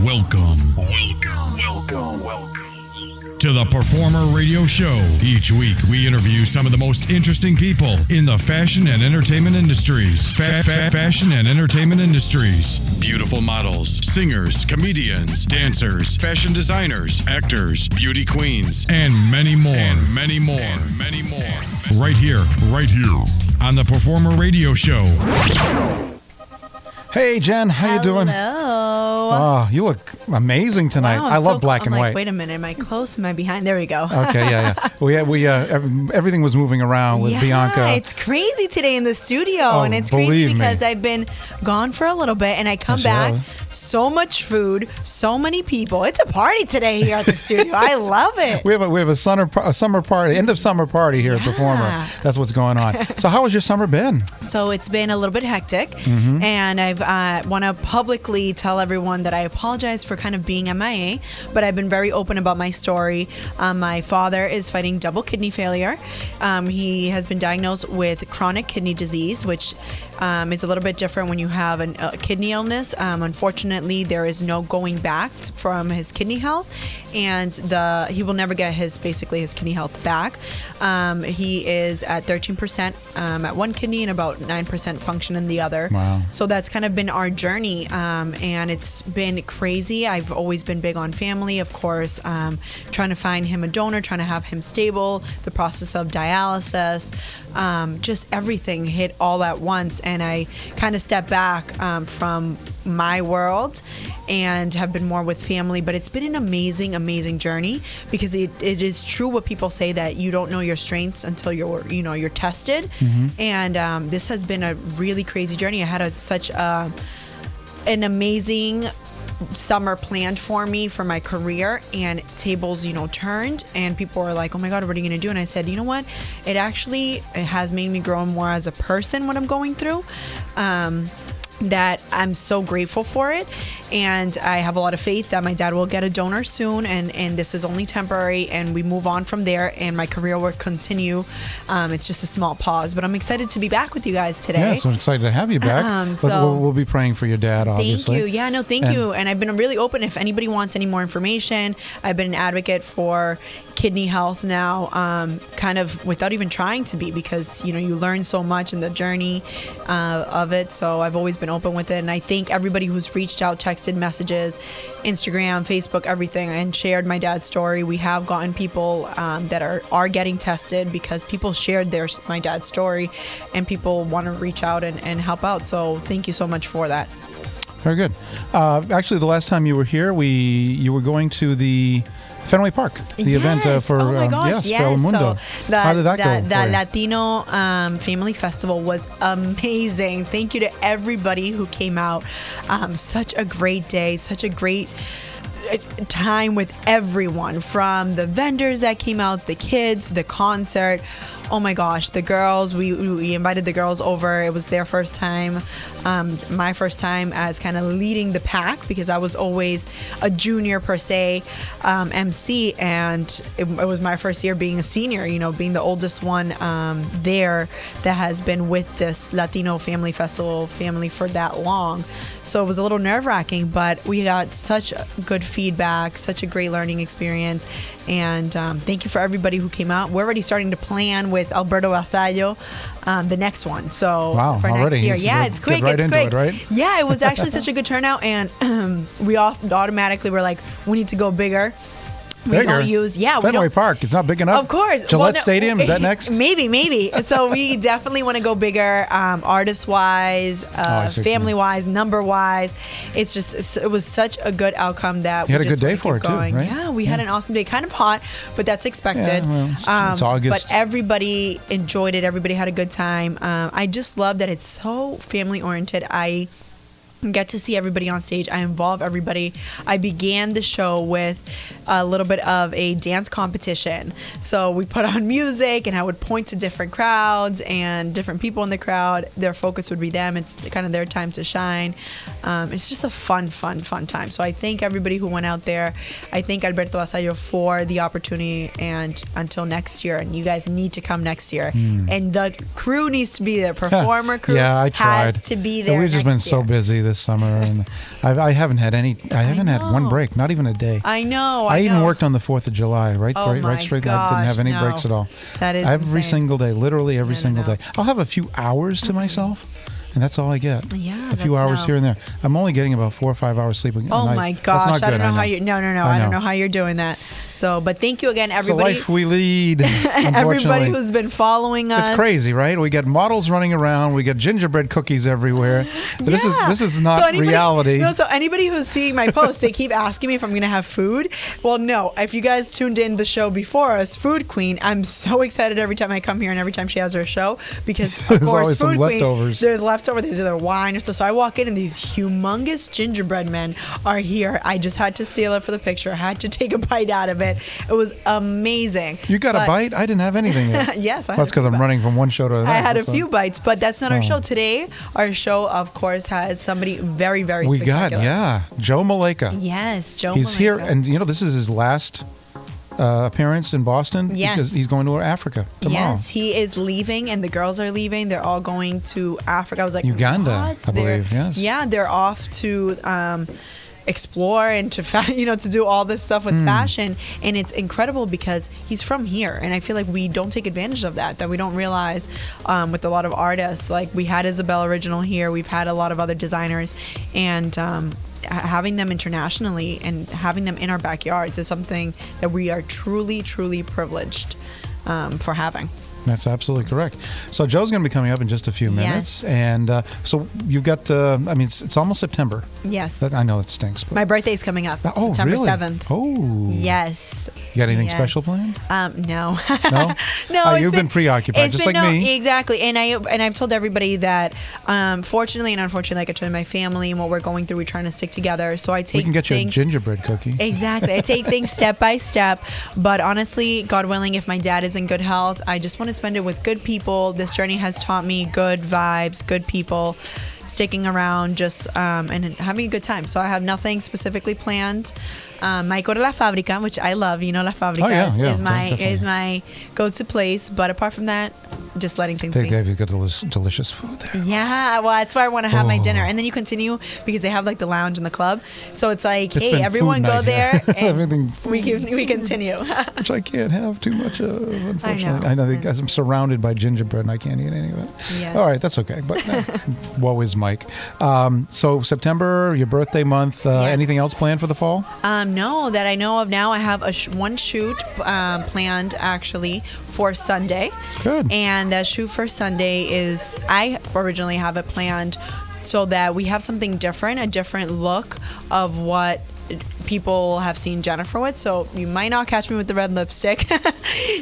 Welcome to the Performer Radio Show. Each week, we interview some of the most interesting people in the fashion and entertainment industries. Fashion and entertainment industries. Beautiful models, singers, comedians, dancers, fashion designers, actors, beauty queens, and many more. Right here on the Performer Radio Show. Hey, Jen, how you doing? Hello. Oh, you look amazing tonight. Wow, I love black and white. Wait a minute, am I close? Am I behind? There we go. Okay, yeah. Everything was moving around with Bianca. It's crazy today in the studio, and it's crazy because I've been gone for a little bit, and I come back. So much food, so many people. It's a party today here at the studio. I love it. We have a summer party, end of summer party here at Performer. That's what's going on. So how has your summer been? So it's been a little bit hectic, and I want to publicly tell everyone that I apologize for kind of being MIA, but I've been very open about my story. My father is fighting double kidney failure. He has been diagnosed with chronic kidney disease, which is a little bit different when you have a kidney illness. Unfortunately, there is no going back from his kidney health, and he will never get his kidney health back. He is at 13% at one kidney and about 9% function in the other. Wow. So that's kind of been our journey, and it's been crazy. I've always been big on family, of course, trying to find him a donor, trying to have him stable, the process of dialysis, just everything hit all at once. And I kind of stepped back from my world and have been more with family. But it's been an amazing journey, because it is true what people say, that you don't know your strengths until you're tested. And this has been a really crazy journey. I had such an amazing summer planned for me for my career, and tables turned, and people were like, oh my god, what are you gonna do? And I said, you know what, it has made me grow more as a person, what I'm going through, that I'm so grateful for it. And I have a lot of faith that my dad will get a donor soon, and this is only temporary, and we move on from there, and my career will continue. It's just a small pause, but I'm excited to be back with you guys today. Yeah, so excited to have you back. We'll be praying for your dad, obviously. Thank you. Yeah, no, thank you. And I've been really open. If anybody wants any more information, I've been an advocate for kidney health now, kind of without even trying to be, because you learn so much in the journey of it. So I've always been open with it, and I thank everybody who's reached out, texted messages, Instagram, Facebook, everything, and shared my dad's story. We have gotten people that are getting tested because people shared my dad's story, and people want to reach out and help out. So thank you so much for that. Very good. Actually, the last time you were here, you were going to the Fenway Park, the event for Mundo. So how did that go? The Latino Family Festival was amazing. Thank you to everybody who came out. Such a great day, such a great time with everyone, from the vendors that came out, the kids, the concert. Oh my gosh, the girls, we invited the girls over. It was their first time, my first time as kind of leading the pack, because I was always a junior per se, MC, and it was my first year being a senior, being the oldest one there that has been with this Latino Family Festival family for that long. So it was a little nerve-wracking, but we got such good feedback, such a great learning experience, and thank you for everybody who came out. We're already starting to plan with Alberto Vasallo the next one. So for already next year. It's quick. Right it's quick. It, right? Yeah, it was actually such a good turnout, and we all automatically were like, we need to go bigger. Bigger? Fenway Park. It's not big enough. Of course. Gillette Stadium, is that next? Maybe. So we definitely want to go bigger, artist-wise, family-wise, number-wise. It was such a good outcome that you had a good day for it, going. too, right? Yeah, we had an awesome day. Kind of hot, but that's expected. Yeah, well, it's August. But everybody enjoyed it. Everybody had a good time. I just love that it's so family-oriented. I get to see everybody on stage. I involve everybody. I began the show with a little bit of a dance competition. So we put on music, and I would point to different crowds and different people in the crowd. Their focus would be them. It's kind of their time to shine. It's just a fun time. So I thank everybody who went out there. I thank Alberto Vasallo for the opportunity, and until next year, and you guys need to come next year. And the crew needs to be there. Performer crew I tried. has to be there. We've just been so busy this summer, and I haven't had any. I haven't had one break, not even a day. I know. I even worked on the 4th of July, right? Oh right straight. I didn't have any breaks at all. That is every insane. single day, literally every single day. I'll have a few hours to myself. And that's all I get. Yeah, a few hours here and there. I'm only getting about 4 or 5 hours sleep a night. Oh my gosh! That's not good, I don't know how you. No. I don't know how you're doing that. So, but thank you again, everybody. It's the life we lead. Everybody who's been following us. It's crazy, right? We got models running around. We got gingerbread cookies everywhere. This is not reality. No, so anybody who's seeing my posts, they keep asking me if I'm going to have food. Well, no. If you guys tuned in the show before us, Food Queen, I'm so excited every time I come here and every time she has her show because of course, Food Queen, leftovers. There's leftovers. There's either wine or stuff. So I walk in and these humongous gingerbread men are here. I just had to steal it for the picture. I had to take a bite out of it. It was amazing. You got a bite? I didn't have anything yet. Yes. That's because I'm running from one show to another. I had a few bites, but that's not our show. Today, our show, of course, has somebody very, very spectacular. We got, Joe Malaika. Yes, Joe He's Malaika. here, and this is his last appearance in Boston. Yes. Because he's going to Africa tomorrow. Yes, he is leaving, and the girls are leaving. They're all going to Africa. I was like, Uganda, what? I believe, yes. Yeah, they're off to explore and to do all this stuff with fashion, and it's incredible because he's from here, and I feel like we don't take advantage of that we don't realize with a lot of artists. Like we had Isabel Original here, we've had a lot of other designers, and having them internationally and having them in our backyards is something that we are truly privileged for having. That's absolutely correct. So Joe's going to be coming up in just a few minutes, and so you've got. It's almost September. Yes. I know it stinks. But my birthday's coming up. Oh, September really? 7th. Oh. Yes. You got anything special planned? No. No. No. You've been preoccupied, just like me. Exactly, and I've told everybody that, fortunately and unfortunately, like I told my family and what we're going through, we're trying to stick together. So I take. We can get you a gingerbread cookie. Exactly. I take things step by step, but honestly, God willing, if my dad is in good health, I just want to spend it with good people. This journey has taught me good vibes, good people, sticking around, just and having a good time. So I have nothing specifically planned. Might go to La Fábrica, which I love. La Fábrica is my go-to place. But apart from that, just letting things be. They've got delicious food there. Yeah, well, that's where I want to have my dinner, and then you continue because they have like the lounge and the club. So it's like, hey, everyone go there, and we continue. Which I can't have too much of, unfortunately. I know because I'm surrounded by gingerbread and I can't eat any of it. Yes. All right, that's okay. But woe is Mike. So September, your birthday month. Yes. Anything else planned for the fall? No, that I know of now. I have one shoot planned actually for Sunday. Good. And that shoot for Sunday is, I originally have it planned so that we have something different, a different look of what people have seen Jennifer with. So you might not catch me with the red lipstick.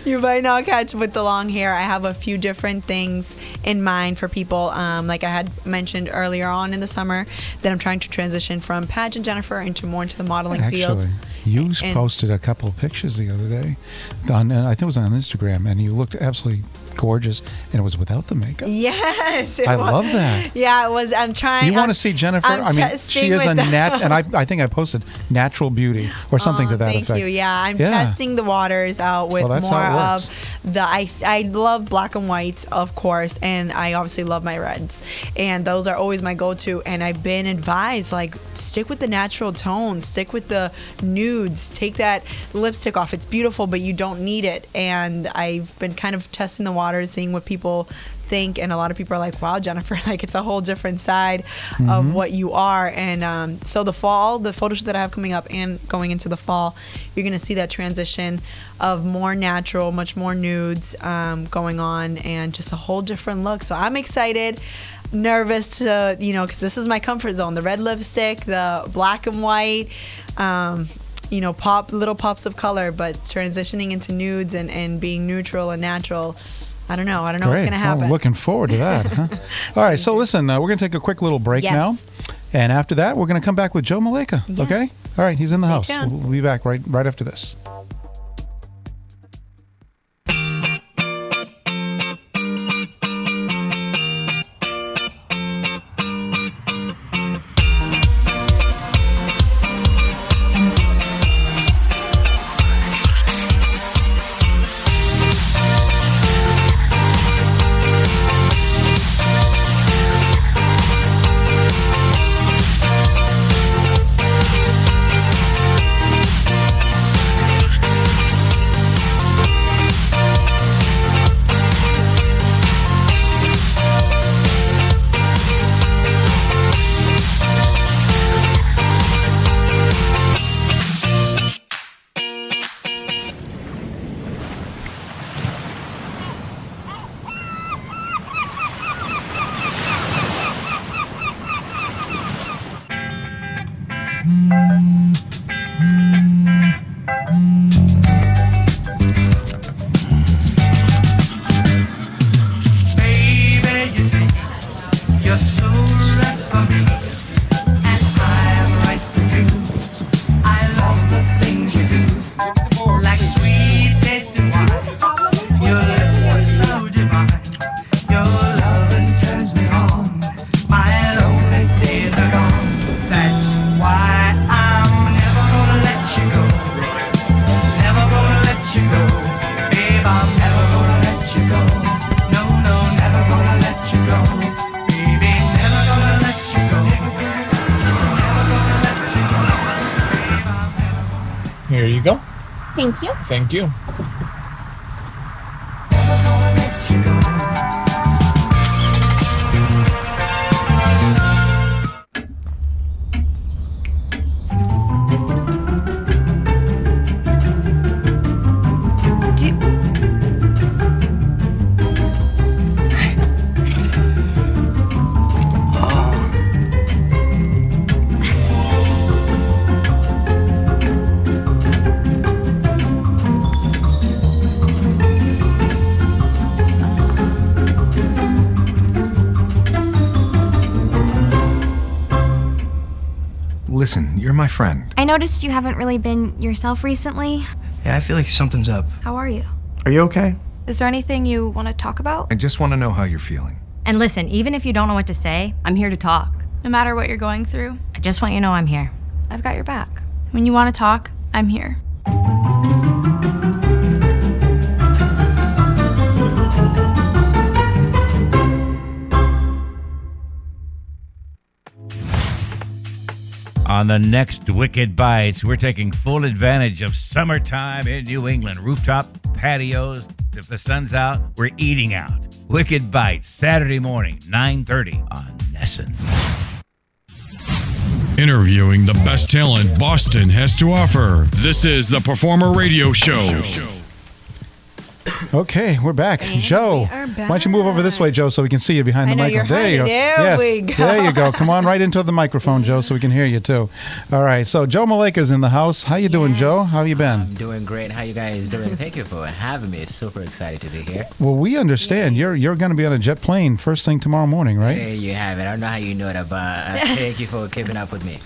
You might not catch with the long hair. I have a few different things in mind for people. Like I had mentioned earlier on in the summer that I'm trying to transition from pageant Jennifer into the modeling field. You posted a couple of pictures the other day I think it was on Instagram, and you looked absolutely gorgeous, and it was without the makeup. Yes, I love that. Yeah, it was. I'm trying. You want to see Jennifer? She is a nat, and I think I posted natural beauty or something to that effect. Thank you. Yeah, I'm testing the waters out with more of the. I love black and whites, of course, and I obviously love my reds, and those are always my go-to. And I've been advised stick with the natural tones, stick with the nudes, take that lipstick off. It's beautiful, but you don't need it. And I've been kind of testing the waters, seeing what people think, and a lot of people are like, wow, Jennifer, it's a whole different side of what you are. And so the photo shoot that I have coming up and going into the fall, you're going to see that transition of more natural, much more nudes going on, and just a whole different look. So I'm excited, nervous to, because this is my comfort zone, the red lipstick, the black and white, little pops of color, but transitioning into nudes and being neutral and natural. I don't know what's going to happen. I'm looking forward to that. Huh? All right, so listen, we're going to take a quick little break now. And after that, we're going to come back with Joe Malaika, okay? All right, he's in the house. We'll be back right after this. Here you go. Thank you. Thank you. Listen, you're my friend. I noticed you haven't really been yourself recently. Yeah, I feel like something's up. How are you? Are you okay? Is there anything you want to talk about? I just want to know how you're feeling. And listen, even if you don't know what to say, I'm here to talk. No matter what you're going through, I just want you to know I'm here. I've got your back. When you want to talk, I'm here. On the next Wicked Bites, we're taking full advantage of summertime in New England. Rooftop patios. If the sun's out, we're eating out. Wicked Bites, Saturday morning, 9:30 on Nesson. Interviewing the best talent Boston has to offer. This is the Performer Radio Show. Okay, we're back. Joe, why don't you move over this way, Joe, so we can see you behind the microphone. There you go. There we go. There you go. Come on right into the microphone, Joe, so we can hear you too. All right. So Joe Malaika's in the house. How you doing, Joe? How you been? I'm doing great. How you guys doing? Thank you for having me. It's super excited to be here. Well, we understand you're going to be on a jet plane first thing tomorrow morning, right? There you have it. I don't know how you know that, but thank you for keeping up with me.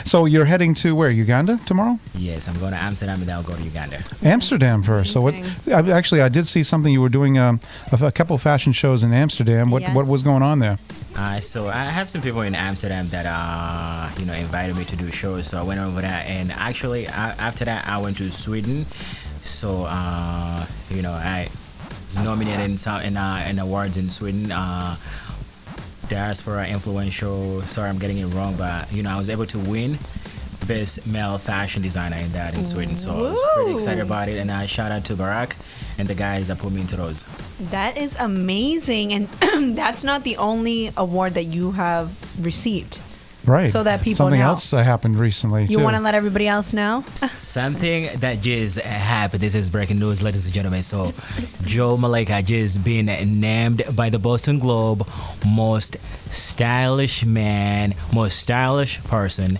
So you're heading to where? Uganda tomorrow? Yes, I'm going to Amsterdam and then I'll go to Uganda. Amsterdam first. So what? I did see something you were doing a couple fashion shows in Amsterdam. What was going on there? So I have some people in Amsterdam that invited me to do shows. So I went over there, and actually after that I went to Sweden. So I was nominated in awards in Sweden. Diaspora Influential. Sorry, I'm getting it wrong, but I was able to win Best Male Fashion Designer in Sweden. So I was pretty excited about it, and I shout out to Barack and the guys that put me into those. That is amazing, and that's not the only award that you have received. Right. So that people Something know. else happened recently. You want to let everybody else know? Something that just happened. This is breaking news, ladies and gentlemen. So, Joe Malaika just being named by the Boston Globe most stylish person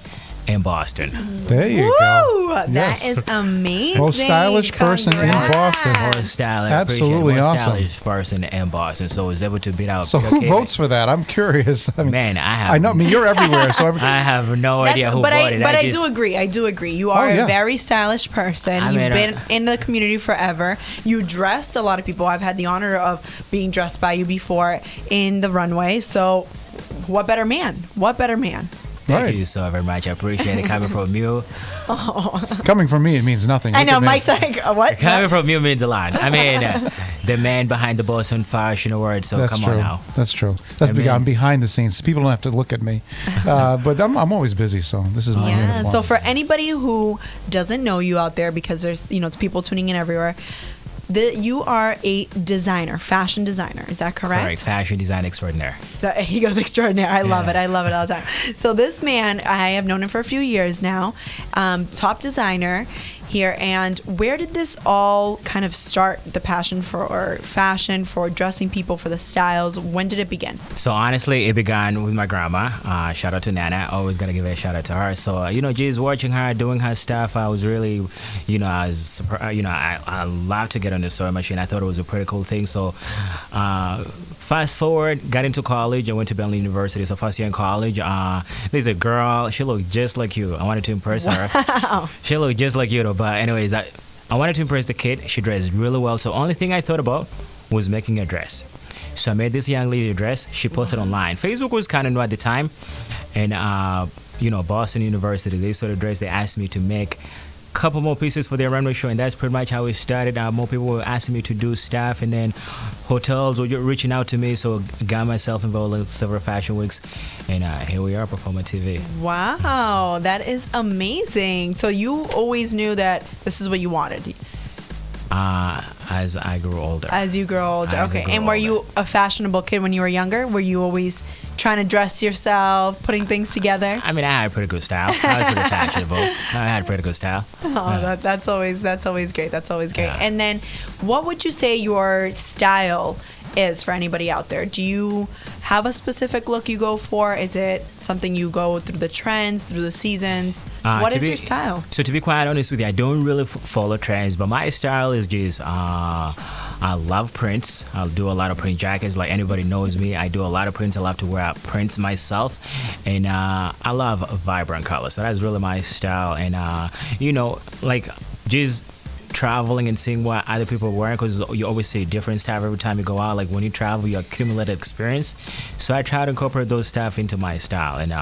in Boston. There you go. That is amazing. Most stylish person in Boston. Most stylish. Absolutely most awesome. stylish person in Boston. So I was able to beat out. So who votes for that? I'm curious. I mean, Man, I know. I mean, you're everywhere. So I have no idea who voted. But I do agree. I do agree. You are yeah. a very stylish person. You've been in the community forever. You dressed a lot of people. I've had the honor of being dressed by you before in the runway. So what better man? What better man? Thank you so very much. I appreciate it coming from you. Coming from me, it means nothing. I know. Mike's like, what? Coming from you means a lot. I mean, the man behind the Boston Fashion Awards. So That's come true. on now. That's true. I'm behind the scenes. People don't have to look at me. But I'm always busy, so this is my uniform. So for anybody who doesn't know you out there, because there's it's people tuning in everywhere. You are a designer, fashion designer. Is that correct? Correct. Fashion design extraordinaire. So he goes extraordinaire. I love it. I love it all the time. So this man, I have known him for a few years now. Top designer here. And where did this all kind of start? The passion for fashion, for dressing people, for the styles. When did it begin? So honestly, it began with my grandma. Shout out to Nana. Always gotta give a shout out to her. So just watching her doing her stuff, I was really, I love to get on the sewing machine. I thought it was a pretty cool thing. So fast forward, got into college. I went to Bentley University. So first year in college, there's a girl. She looked just like you. I wanted to impress her. She looked just like you, though. But anyways, I wanted to impress the kid. She dressed really well. So only thing I thought about was making a dress. So I made this young lady a dress. She posted online. Facebook was kind of new at the time. And, Boston University, they saw the dress. They asked me to make couple more pieces for the runway show, and that's pretty much how it started. More people were asking me to do stuff, and then hotels were reaching out to me, so got myself involved in several fashion weeks, and here we are, Performer TV. Wow, that is amazing. So you always knew that this is what you wanted. As I grew older. As you grow older, As I okay. grew And were older. you a fashionable kid when you were younger? Were you always trying to dress yourself, putting things together? I mean, I had pretty good style. I was pretty fashionable. I had pretty good style. Oh, that's always great. That's always great. Yeah. And then, what would you say your style is for anybody out there? Do you have a specific look you go for? Is it something you go through the trends, through the seasons? What is your style? So to be quite honest with you, I don't really follow trends, but my style is just I love prints. I'll do a lot of print jackets. Like anybody knows me, I do a lot of prints. I love to wear prints myself, and I love vibrant colors. So that's really my style. And like just traveling and seeing what other people are wearing, because you always see different stuff every time you go out. Like when you travel, you accumulate experience. So I try to incorporate those stuff into my style. And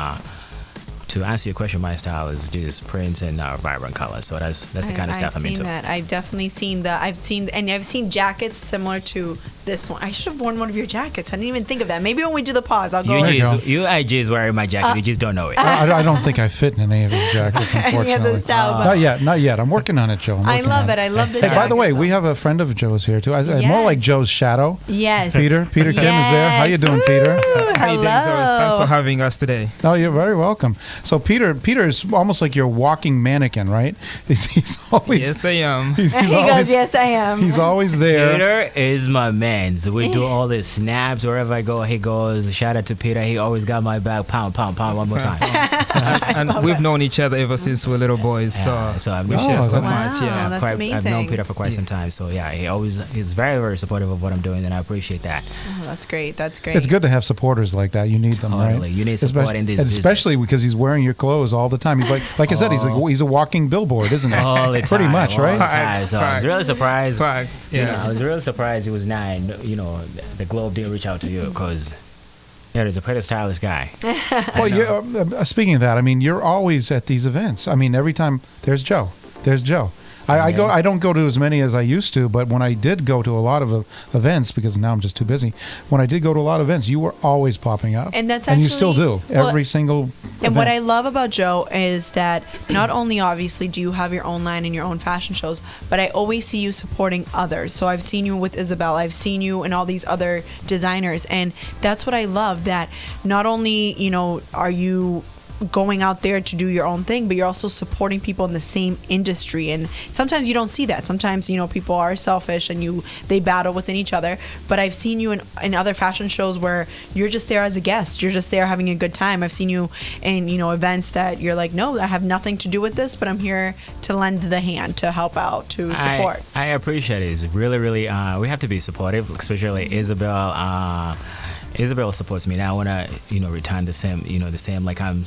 to answer your question, my style is just prints and vibrant colors. So that's the kind of stuff I'm into. I've seen that. I've definitely seen that. I've seen jackets similar to this one. I should have worn one of your jackets. I didn't even think of that. Maybe when we do the pause, I'll go. I just wearing my jacket. You just don't know it. I don't think I fit in any of his jackets, unfortunately. Any of the style, but Not yet. I'm working on it, Joe. I love it. I love the Hey, by the way, jackets, we have a friend of Joe's here too. More like Joe's shadow. Yes. Peter Kim is there. How you doing, Peter? How you doing, Zoe? Thanks for having us today. Oh, you're very welcome. So Peter is almost like your walking mannequin, right? He's always. Yes, I am. He's he always, goes, yes, I am. He's always there. Peter is my man. So we do all the snaps wherever I go. He goes. Shout out to Peter. He always got my back. Pound, pound, pound. One more time. and we've known each other ever since we were little boys. So I've we known share so wow, much. Yeah, that's I've amazing. known Peter for quite some time. So yeah, he's very, very supportive of what I'm doing, and I appreciate that. Oh, that's great. That's great. It's good to have supporters like that. You need them, right? Totally. You need support in this especially business. because he's wearing your clothes all the time. He's like I said, he's a walking billboard, isn't he? All the time, Pretty much, all right? the time. So I was really surprised. Facts, yeah. I was really surprised it was 9. The Globe didn't reach out to you because he's a pretty stylish guy. Well, speaking of that, I mean, you're always at these events. I mean, every time there's Joe. I don't go to as many as I used to, but when I did go to a lot of events, because now I'm just too busy. When I did go to a lot of events, you were always popping up, And that's you actually- still do well, every single. And what event. I love about Joe is that not only obviously do you have your own line and your own fashion shows, but I always see you supporting others. So I've seen you with Isabel, I've seen you and all these other designers, and that's what I love, that not only, are you going out there to do your own thing, but you're also supporting people in the same industry. And sometimes you don't see that. Sometimes people are selfish and they battle within each other. But I've seen you in other fashion shows where you're just there as a guest, you're just there having a good time. I've seen you in events that you're like, no, I have nothing to do with this, but I'm here to lend the hand, to help out, to support. I appreciate it. It's really, really we have to be supportive, especially Isabel. Isabel supports me, and I want to, return the same, like I'm,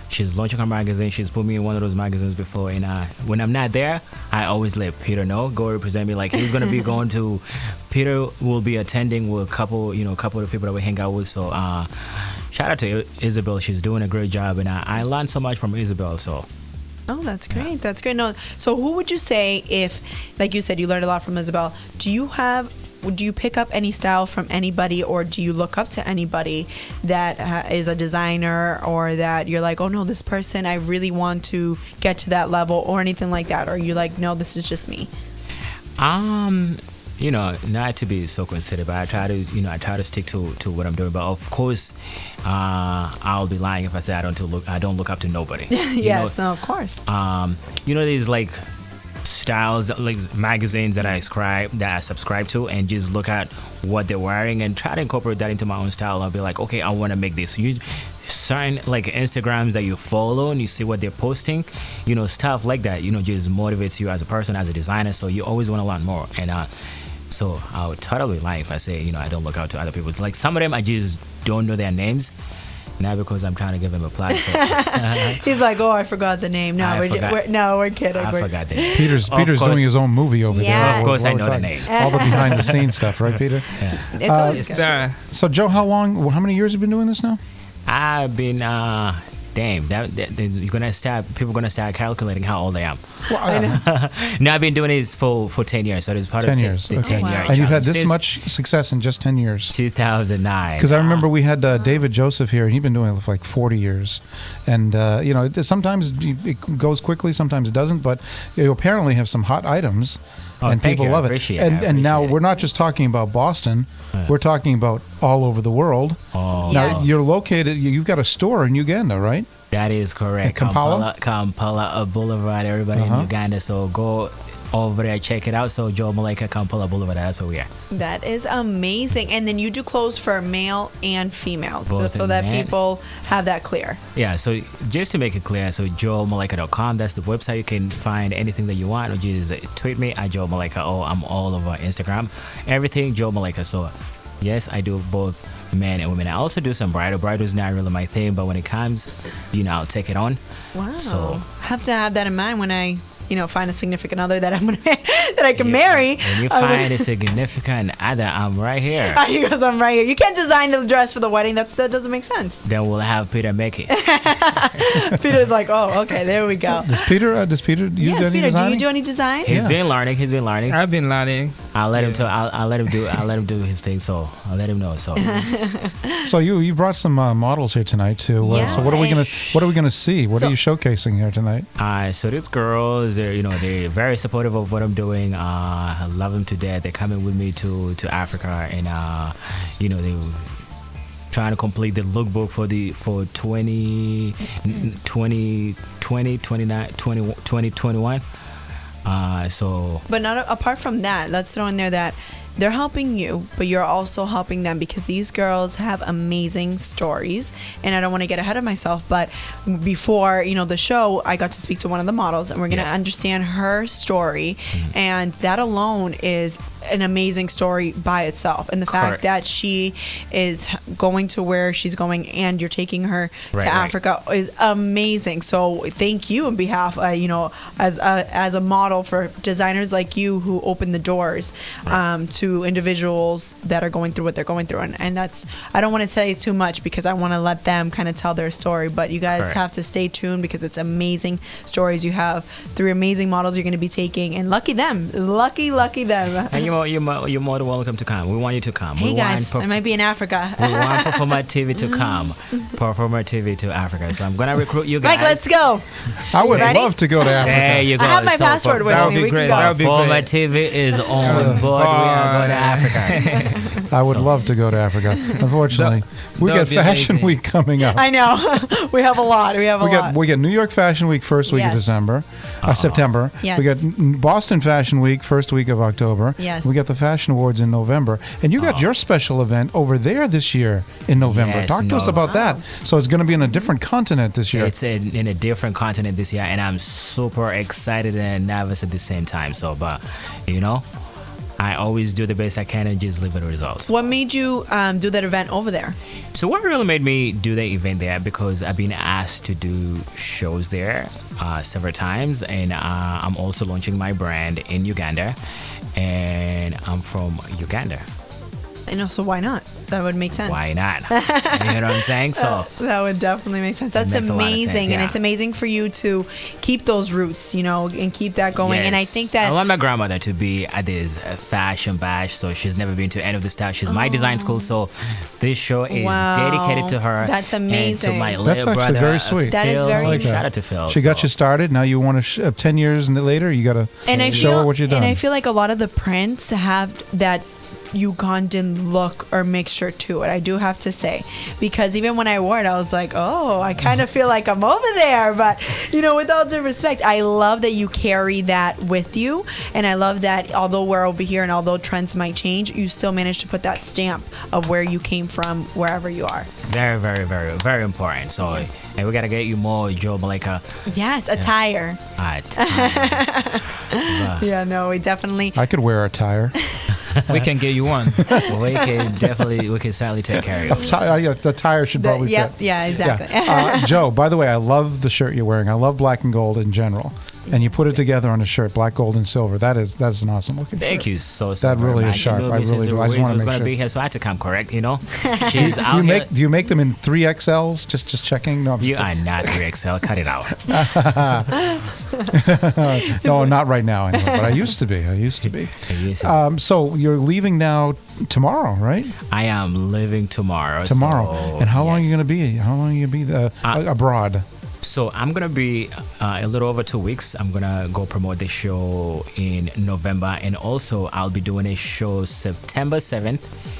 she's launching her magazine. She's put me in one of those magazines before, and when I'm not there, I always let Peter know, go represent me. Like he's gonna be going to, Peter will be attending with a couple of people that we hang out with. So shout out to Isabel. She's doing a great job, and I learned so much from Isabel. So. Oh, that's great. Yeah. That's great. No, so who would you say, if, like you said, you learned a lot from Isabel, do you pick up any style from anybody, or do you look up to anybody that is a designer, or that you're like, oh no, this person, I really want to get to that level, or anything like that? Or you're like, no, this is just me? Not to be so conceited, but I try to stick to what I'm doing. But of course, I'll be lying if I say I don't look up to nobody. Yes, no, of course. These like styles, like magazines that I subscribe to, and just look at what they're wearing and try to incorporate that into my own style. I'll be like, okay, I want to make this. You sign like Instagrams that you follow and you see what they're posting, stuff like that, just motivates you as a person, as a designer. So you always want to learn more. And so I would totally lie if I say, I don't look out to other people. Like some of them, I just don't know their names. Not because I'm trying to give him a plug. So. He's like, oh, I forgot the name. No, we're kidding. I forgot the name. Peter's doing his own movie over there. Of course, I know the names. All the behind the scenes stuff, right, Peter? Yeah. It's always Yes, sir. So, Joe, how many years have you been doing this now? I've been damn, you're gonna start. People gonna start calculating how old I am. Well, No, I've been doing this for 10 years, so it's part 10 of years. the 10 year. And you've had this Since much success in just 10 years. 2009. Because I remember we had David Joseph here, and he'd been doing it for like 40 years. And, sometimes it goes quickly, sometimes it doesn't, but you apparently have some hot items, and thank people you. love I it. appreciate And now it. we're not just talking about Boston, we're talking about all over the world. Oh, Now, Yes. you're located, you've got a store in Uganda, right? that is correct. At Kampala? Kampala Boulevard, everybody in Uganda. So go over there, check it out. So Joe Malaika, Kampala Boulevard, that's where we are. That is amazing. And then you do clothes for male and females, Both so in that men. people have that clear. Yeah, so just to make it clear, so joemalaika.com, that's the website. You can find anything that you want, or just tweet me at Joe Malaika. Oh, I'm all over Instagram. Everything Joe Malaika. So yes, I do both men and women. I also do some bridal. Bridal is not really my thing, but when it comes, I'll take it on. Wow. So have to have that in mind when I, find a significant other that I'm gonna that I can marry. when you find a significant other, I'm right here. Because I'm right here. You can't design the dress for the wedding. That doesn't make sense. Then we'll have Peter make it. Peter's like, oh, okay, there we go. Does Peter, you Yes, do any Peter, do designing? you do any design? He's been learning. I've been learning. I'll let him. I'll let him do his thing. So I'll let him know. So So you brought some models here tonight too. So what are we gonna see? What are you showcasing here tonight? so these girls, they're very supportive of what I'm doing. I love them to death. They're coming with me to Africa, and they trying to complete the lookbook for 2021. But not apart from that, let's throw in there that they're helping you, but you're also helping them, because these girls have amazing stories. And I don't want to get ahead of myself, but before the show, I got to speak to one of the models, and we're going to understand her story, and that alone is an amazing story by itself. And the fact that she is going to where she's going, and you're taking her to Africa is amazing. So thank you on behalf, as a model for designers like you who open the doors to individuals that are going through what they're going through. And that's, I don't want to say too much because I want to let them kind of tell their story, but you guys have to stay tuned because it's amazing stories. You have 3 amazing models you're going to be taking, and lucky them. Lucky them. And you're more than welcome to come. We want you to come. Hey guys, I might be in Africa. We want Performer TV to come. Performer TV to Africa. So I'm gonna recruit you guys. Mike, let's go. I would love to go to Africa. There you go. I have my passport with me. We can go. Performer TV is on board. We are going to Africa. I would love to go to Africa. Unfortunately, we got Fashion Week coming up. I know. We have a lot. We got New York Fashion Week first week of December, September. Yes. We got Boston Fashion Week first week of October. Yes. We got the Fashion Awards in November, and you got your special event over there this year in November. Yes, Talk to us about that. So it's going to be in a different continent this year. It's in a different continent this year, and I'm super excited and nervous at the same time. So, but I always do the best I can and just live with the results. What made you do that event over there? So what really made me do the event there, because I've been asked to do shows there several times, and I'm also launching my brand in Uganda, and I'm from Uganda. I know, so why not? That would make sense. Why not? You know what I'm saying? So that would definitely make sense. That's makes a lot of amazing, sense, and yeah. it's amazing for you to keep those roots, and keep that going. Yes. And I think that I want my grandmother to be at this fashion bash, so she's never been to any of the stuff. She's my design school, so this show is dedicated to her. That's And amazing. to my That's little actually brother. very sweet. That is Phil. very like that. Shout out to Phil. She got you started. Now you want to 10 years later, you got to show her what you've done. And I feel like a lot of the prints have that Ugandan look or mixture to it, I do have to say, because even when I wore it, I was like, oh, I kind of feel like I'm over there. But with all due respect, I love that you carry that with you, and I love that although we're over here and although trends might change, you still manage to put that stamp of where you came from wherever you are. Very, very, very, very important. So, and we gotta get you more Joe Malaika. Yes, attire. Yeah, no, we definitely. I could wear a tire. We can get you one. We can certainly take care of you. The tire should probably fit. Yeah, exactly. Yeah. Joe, by the way, I love the shirt you're wearing. I love black and gold in general. and you put it together on a shirt, black, gold, and silver. That's an awesome looking shirt. Thank you so That really is sharp. I really do. I just want to make sure. Be here, so I had to come correct. She's out do you make them in 3XLs? Just checking. No, you are not 3XL. Cut it out. No, not right now anyway. But I used to be. So you're leaving now tomorrow, right? I am leaving tomorrow. And how long are you going to be? How long are you going to be abroad? So I'm going to be a little over 2 weeks. I'm going to go promote the show in November. And also I'll be doing a show September 7th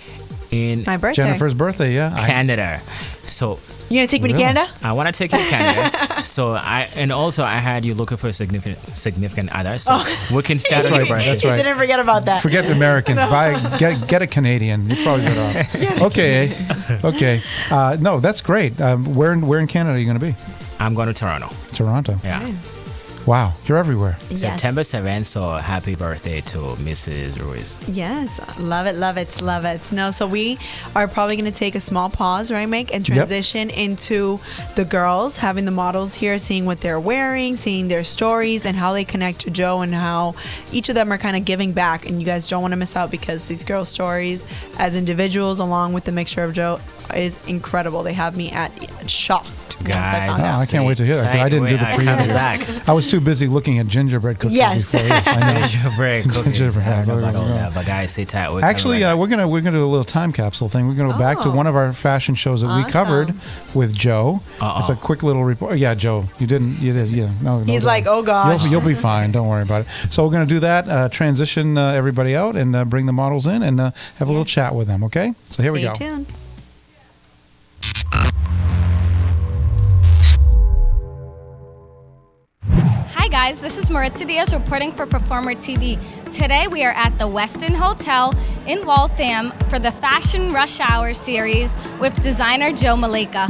in my birthday. Jennifer's birthday, yeah. Canada. So you going to take me to Canada? I want to take you to Canada. So I had you looking for a significant other. So we can start on your birthday. That's right. Didn't forget about that. Forget the Americans. Get a Canadian. You're probably better off. Okay. No, that's great. Where in Canada are you going to be? I'm going to Toronto. Toronto. Yeah. Wow, you're everywhere. Yes. September 7th, so happy birthday to Mrs. Ruiz. Yes, love it. No, so we are probably going to take a small pause, right, Mike, and transition into the girls, having the models here, seeing what they're wearing, seeing their stories, and how they connect to Joe, and how each of them are kind of giving back. And you guys don't want to miss out, because these girls' stories as individuals, along with the mixture of Joe, is incredible. They have me at shocked. Guys, I can't wait to hear that, because I didn't do the preview. I was too busy looking at gingerbread cookies before this. I know. Gingerbread cookies. But guys, sit tight. Actually, we're gonna do a little time capsule thing. We're gonna go back to one of our fashion shows that we covered with Joe. It's a quick little report. Yeah, Joe, you did. Yeah, no. He's like, oh gosh. You'll be fine. Don't worry about it. So we're gonna do that. Transition everybody out and bring the models in and have a little chat with them. Okay. So here we go. Stay tuned. Hi guys, this is Maritza Diaz reporting for Performer TV. Today we are at the Westin Hotel in Waltham for the Fashion Rush Hour series with designer Joe Malaika.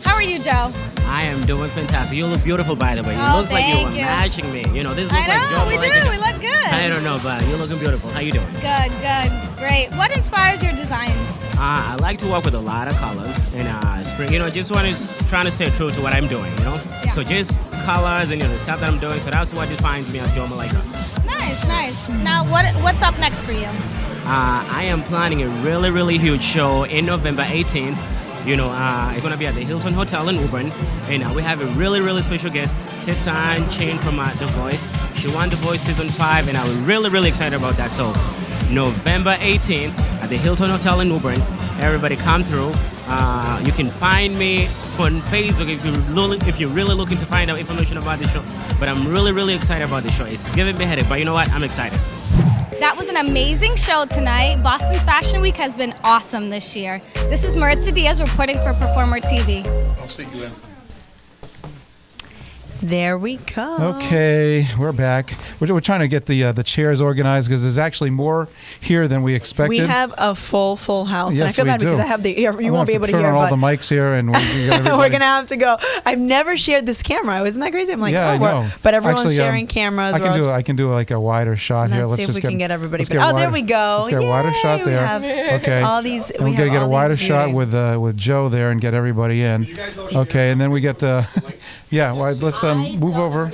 How are you, Joe? I am doing fantastic. You look beautiful, by the way. It looks like you were matching me. This looks like Joe we Malaika. do. We look good. I don't know, but you're looking beautiful. How you doing? Good. Great. What inspires your designs? I like to work with a lot of colors and spring. Trying to stay true to what I'm doing. Yeah. So just colors and the stuff that I'm doing. So that's what defines me as Joe Malaika. Nice. Now, what's up next for you? I am planning a really, really huge show in November 18th. It's going to be at the Hilton Hotel in Auburn. And we have a really, really special guest, Kissan Chain from The Voice. She won The Voice Season 5, and I'm really, really excited about that. So, November 18th at the Hilton Hotel in Auburn. Everybody come through. You can find me on Facebook if you're really looking to find out information about the show. But I'm really, really excited about the show. It's giving me a headache, but you know what? I'm excited. That was an amazing show tonight. Boston Fashion Week has been awesome this year. This is Maritza Diaz reporting for Performer TV. I'll see you in. There we go. Okay, we're back. We're trying to get the chairs organized because there's actually more here than we expected. We have a full house. Yes, and I feel bad because I have you won't be able to hear. Turn on all the mics here, and we're gonna have to go. I've never shared this camera. Isn't that crazy? I'm like, I know. But everyone's sharing cameras. I can do like a wider shot here. Let's see if we can get everybody. There we go. Let's get a wider shot there. Okay. All these. And we gotta get a wider shot with Joe there and get everybody in. Okay, and then we get let's move over.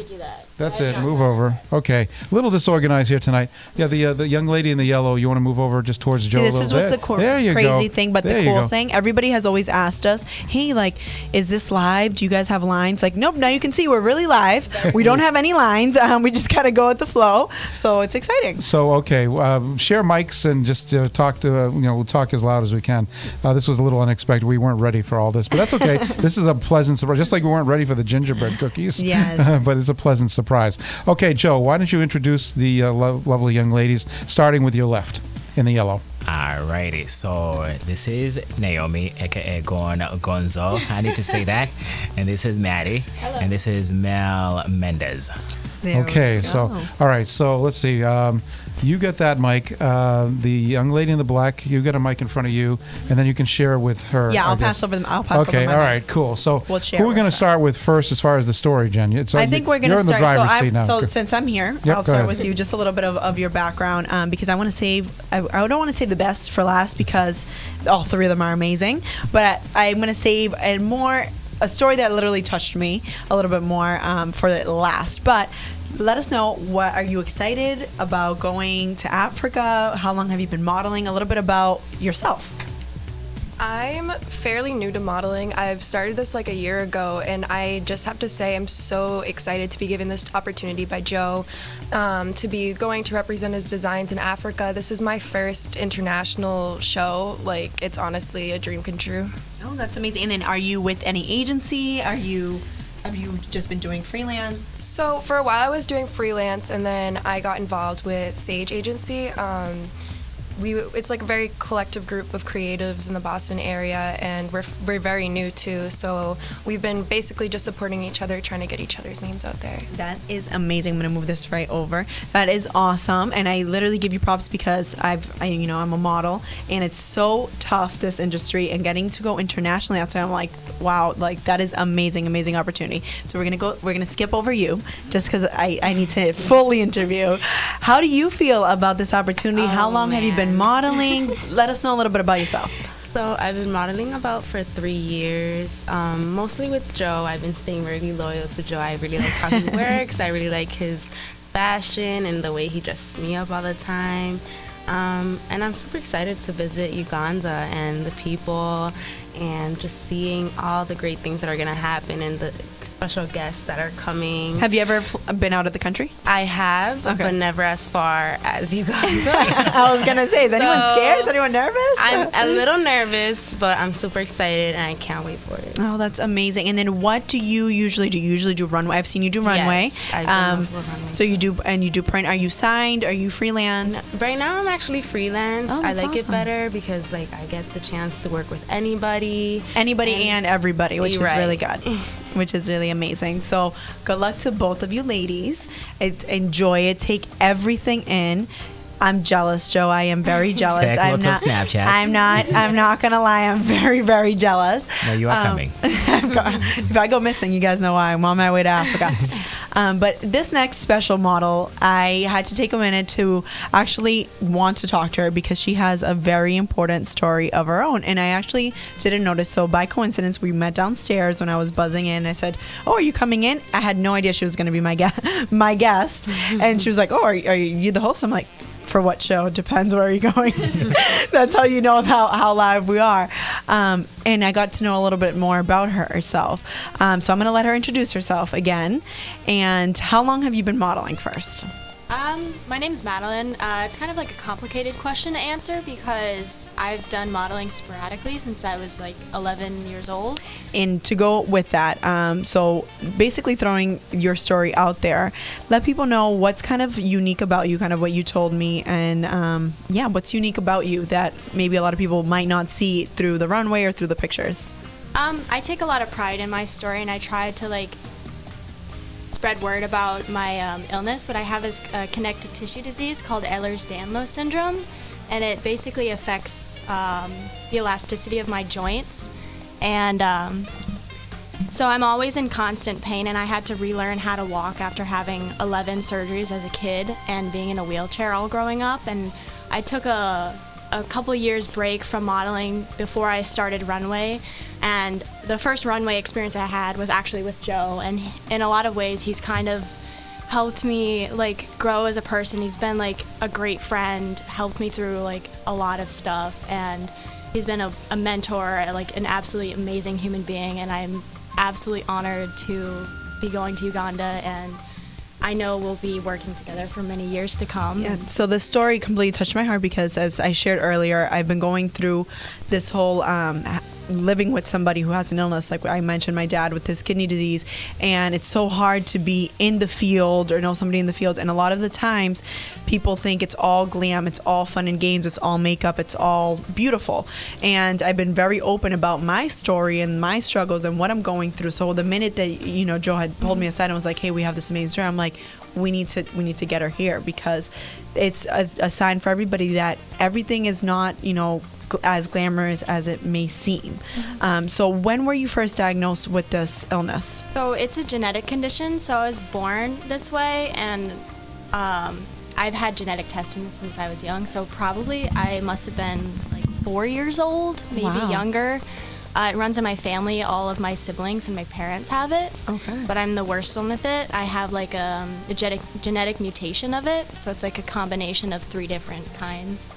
That's it. Move over. Okay. A little disorganized here tonight. Yeah, the young lady in the yellow, you want to move over just towards Joe a little bit? This is what's the crazy thing, but the cool thing, everybody has always asked us, hey, is this live? Do you guys have lines? Nope, now you can see we're really live. We don't have any lines. We just got to go with the flow. So it's exciting. So, okay. Share mics and just talk to, we'll talk as loud as we can. This was a little unexpected. We weren't ready for all this, but that's okay. This is a pleasant surprise. Just like we weren't ready for the gingerbread cookies. Yes. But it's a pleasant surprise. Okay, Joe, why don't you introduce the lovely young ladies, starting with your left in the yellow. Alrighty, so this is Naomi, aka Gonzo. I need to say that. And this is Maddie. Hello. And this is Mel Mendez. Okay, so all right, so let's see. you get that mic. The young lady in the black, you get a mic in front of you, and then you can share with her. Yeah, I'll pass over Okay, all right, cool. So We'll share who are we with going to start with first as far as the story, Jen? I think we're going to start. So Since I'm here, Yep, I'll go start ahead. with you. Just a little bit of your background, because I want to save. I don't want to save the best for last because all three of them are amazing. But I'm going to save a story that literally touched me a little bit more for last. But let us know, what are you excited about going to Africa? How long have you been modeling? A little bit about yourself. I'm fairly new to modeling. I've started this like a year ago, and I just have to say I'm so excited to be given this opportunity by Joe to be going to represent his designs in Africa. This is my first international show. Like, it's honestly a dream come true. Oh, that's amazing. And then are you with any agency? Have you just been doing freelance? So for a while I was doing freelance, and then I got involved with Sage Agency. It's like a very collective group of creatives in the Boston area, and we're very new too. So we've been basically just supporting each other, trying to get each other's names out there. That is amazing. I'm gonna move this right over. That is awesome, and I literally give you props because I'm a model, and it's so tough, this industry, and getting to go internationally outside. I'm like, wow, like that is amazing opportunity. So we're gonna skip over you just because I need to fully interview. How do you feel about this opportunity? How long have you been modeling? Let us know a little bit about yourself. So I've been modeling about for 3 years, mostly with Joe. I've been staying really loyal to Joe. I really like how he works. I really like his fashion and the way he dresses me up all the time. And I'm super excited to visit Uganda and the people and just seeing all the great things that are going to happen and the special guests that are coming. Have you ever been out of the country? I have, but never as far as Uganda. I was going to say, is anyone scared? Is anyone nervous? I'm a little nervous, but I'm super excited and I can't wait for it. Oh, that's amazing. And then what do you usually do? You usually do runway. I've seen you do runway. Yes, I've done multiple runways. So you do print. Are you signed? Are you freelance? Right now I'm actually freelance. Oh, I that's like it awesome. better because like I get the chance to work with anybody. And everybody, which is Right. really good. Which is really amazing. So good luck to both of you ladies. Enjoy it. Take everything in. I'm jealous, Joe. I am very jealous. Lots of Snapchats. I'm not gonna lie. I'm very, very jealous. No, you are coming. If I go missing, you guys know why. I'm on my way to Africa. But this next special model, I had to take a minute to actually want to talk to her because she has a very important story of her own. And I actually didn't notice. So by coincidence, we met downstairs when I was buzzing in. I said, "Oh, are you coming in?" I had no idea she was going to be my guest. And she was like, "Oh, are you the host?" I'm like, "For what show? Depends where you're going." That's how you know how live we are. And I got to know a little bit more about herself. So I'm going to let her introduce herself again. And how long have you been modeling first? My name's Madeline. It's kind of like a complicated question to answer because I've done modeling sporadically since I was like 11 years old. And to go with that, so basically throwing your story out there, let people know what's kind of unique about you, kind of what you told me, and what's unique about you that maybe a lot of people might not see through the runway or through the pictures. I take a lot of pride in my story, and I try to like spread word about my illness. What I have is a connective tissue disease called Ehlers-Danlos syndrome, and it basically affects the elasticity of my joints. And so I'm always in constant pain, and I had to relearn how to walk after having 11 surgeries as a kid and being in a wheelchair all growing up. And I took a couple years break from modeling before I started runway, and the first runway experience I had was actually with Joe, and in a lot of ways he's kind of helped me like grow as a person. He's been like a great friend, helped me through like a lot of stuff, and he's been a mentor, like an absolutely amazing human being, and I'm absolutely honored to be going to Uganda, and I know we'll be working together for many years to come. Yeah, so the story completely touched my heart because, as I shared earlier, I've been going through this whole living with somebody who has an illness. Like I mentioned, my dad with his kidney disease, and it's so hard to be in the field or know somebody in the field. And a lot of the times, people think it's all glam, it's all fun and games, it's all makeup, it's all beautiful. And I've been very open about my story and my struggles and what I'm going through. So the minute that Joe had pulled me aside and was like, "Hey, we have this amazing story," I'm like, we need to get her here, because it's a sign for everybody that everything is not, as glamorous as it may seem. So when were you first diagnosed with this illness? So it's a genetic condition. So I was born this way, and I've had genetic testing since I was young. So probably I must have been like 4 years old, maybe younger. It runs in my family. All of my siblings and my parents have it. Okay. But I'm the worst one with it. I have like a genetic mutation of it. So it's like a combination of 3 different kinds.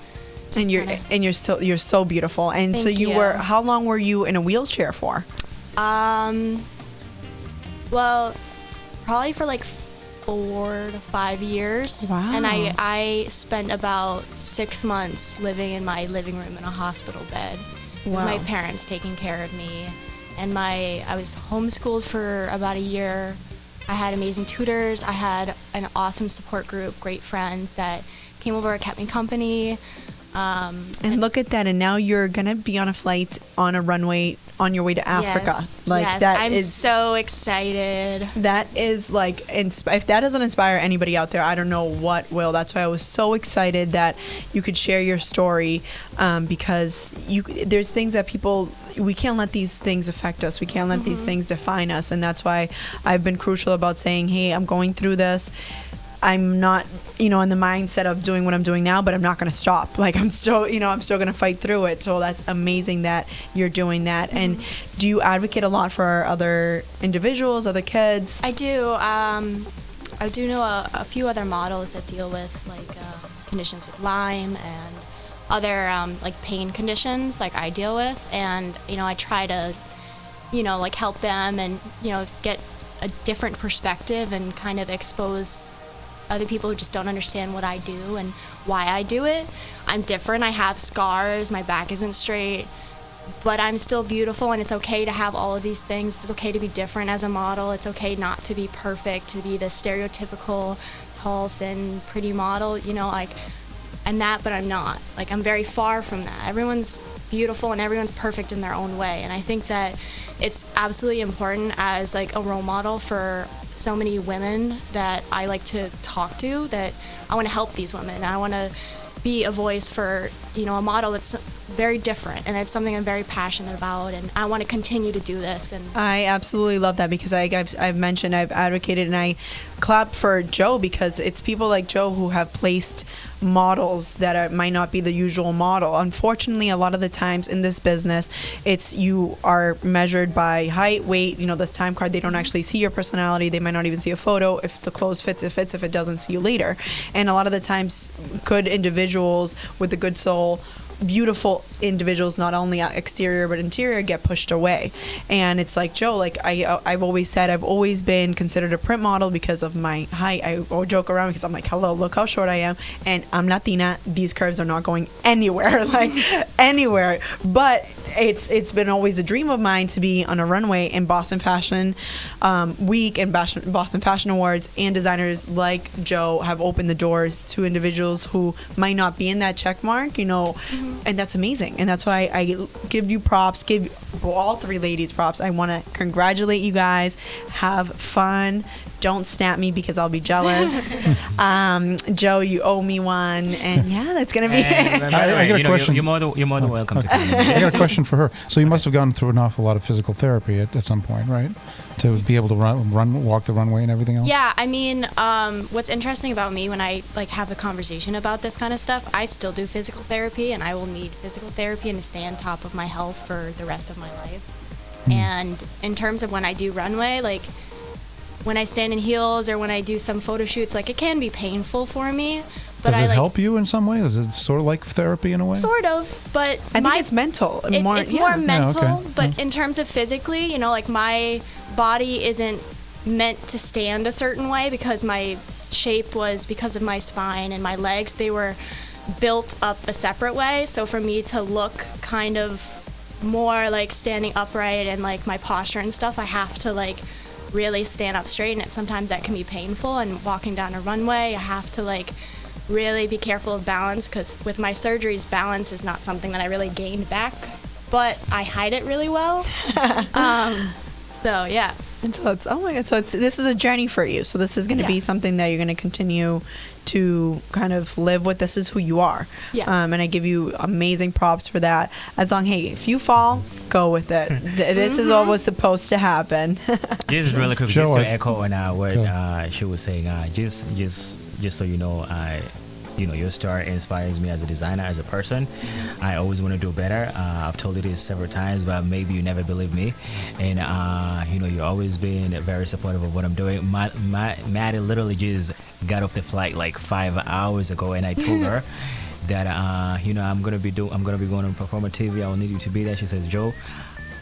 And you're so beautiful. And so you were, how long were you in a wheelchair for? Well, probably for like 4 to 5 years. Wow. And I spent about 6 months living in my living room in a hospital bed. Wow. With my parents taking care of me. And I was homeschooled for about a year. I had amazing tutors. I had an awesome support group, great friends that came over and kept me company. And look at that, and now you're gonna be on a flight on a runway on your way to Africa. Yes, I'm so excited. That is like, if that doesn't inspire anybody out there, I don't know what will. That's why I was so excited that you could share your story, because there's things that we can't let these things affect us. We can't let these things define us, and that's why I've been crucial about saying, hey, I'm going through this. I'm not, in the mindset of doing what I'm doing now, but I'm not going to stop. Like, I'm still going to fight through it. So that's amazing that you're doing that. And do you advocate a lot for other individuals, other kids? I do. I do know a few other models that deal with like conditions with Lyme and other like pain conditions like I deal with. And, I try to, like help them and, get a different perspective and kind of expose other people who just don't understand what I do and why I do it. I'm different. I have scars. My back isn't straight, but I'm still beautiful, and it's okay to have all of these things. It's okay to be different as a model. It's okay not to be perfect, to be the stereotypical tall, thin, pretty model. I'm that, but I'm not. Like, I'm very far from that. Everyone's beautiful and everyone's perfect in their own way, and I think that it's absolutely important as like a role model for so many women that I like to talk to, that I want to help these women. I want to be a voice for, a model that's very different, and it's something I'm very passionate about, and I want to continue to do this. And I absolutely love that, because I've mentioned, I've advocated, and I clap for Joe, because it's people like Joe who have placed models that might not be the usual model. Unfortunately, a lot of the times in this business, you are measured by height, weight, this time card. They don't actually see your personality. They might not even see a photo. If the clothes fits, it fits. If it doesn't, see you later. And a lot of the times, good individuals with a good soul, beautiful individuals, not only exterior but interior, get pushed away. And it's like Joe, like I've always said, I've always been considered a print model because of my height. I joke around because I'm like, hello, look how short I am, and I'm Latina. These curves are not going anywhere, like anywhere. But it's been always a dream of mine to be on a runway in Boston Fashion Week and Boston Fashion Awards, and designers like Joe have opened the doors to individuals who might not be in that check mark, and that's amazing. And that's why I give you props, give all 3 ladies props. I want to congratulate you guys. Have fun. Don't snap me because I'll be jealous. Joe, you owe me one, and that's gonna be it. I got a question. You're more than welcome to come. I got a question for her. So you must have gone through an awful lot of physical therapy at some point, right? To be able to walk the runway and everything else. Yeah, I mean, what's interesting about me when I have a conversation about this kind of stuff, I still do physical therapy, and I will need physical therapy and to stay on top of my health for the rest of my life. And in terms of when I do runway, like, when I stand in heels or when I do some photo shoots, like, it can be painful for me. But Does it help you in some way? Is it sort of like therapy in a way? Sort of, but I think it's mental. It's more mental, okay. But in terms of physically, like, my body isn't meant to stand a certain way because my shape was because of my spine, and my legs, they were built up a separate way. So for me to look kind of more like standing upright and like my posture and stuff, I have to like really stand up straight, and sometimes that can be painful. And walking down a runway, I have to like really be careful of balance, because with my surgeries, balance is not something that I really gained back, but I hide it really well. So yeah. And so it's, oh my God. So this is a journey for you. So this is going to be something that you're going to continue to kind of live with. This is who you are. Yeah. And I give you amazing props for that. As long, hey, if you fall, go with it. This is what was supposed to happen. Just really quick, just to echo on what she was saying. Just so you know, your story inspires me as a designer, as a person. I always want to do better. I've told you this several times, but maybe you never believe me. And you've always been very supportive of what I'm doing. Maddie literally just got off the flight like 5 hours ago, and I told her that I'm gonna be going on Performer TV. I will need you to be there. She says, Joe,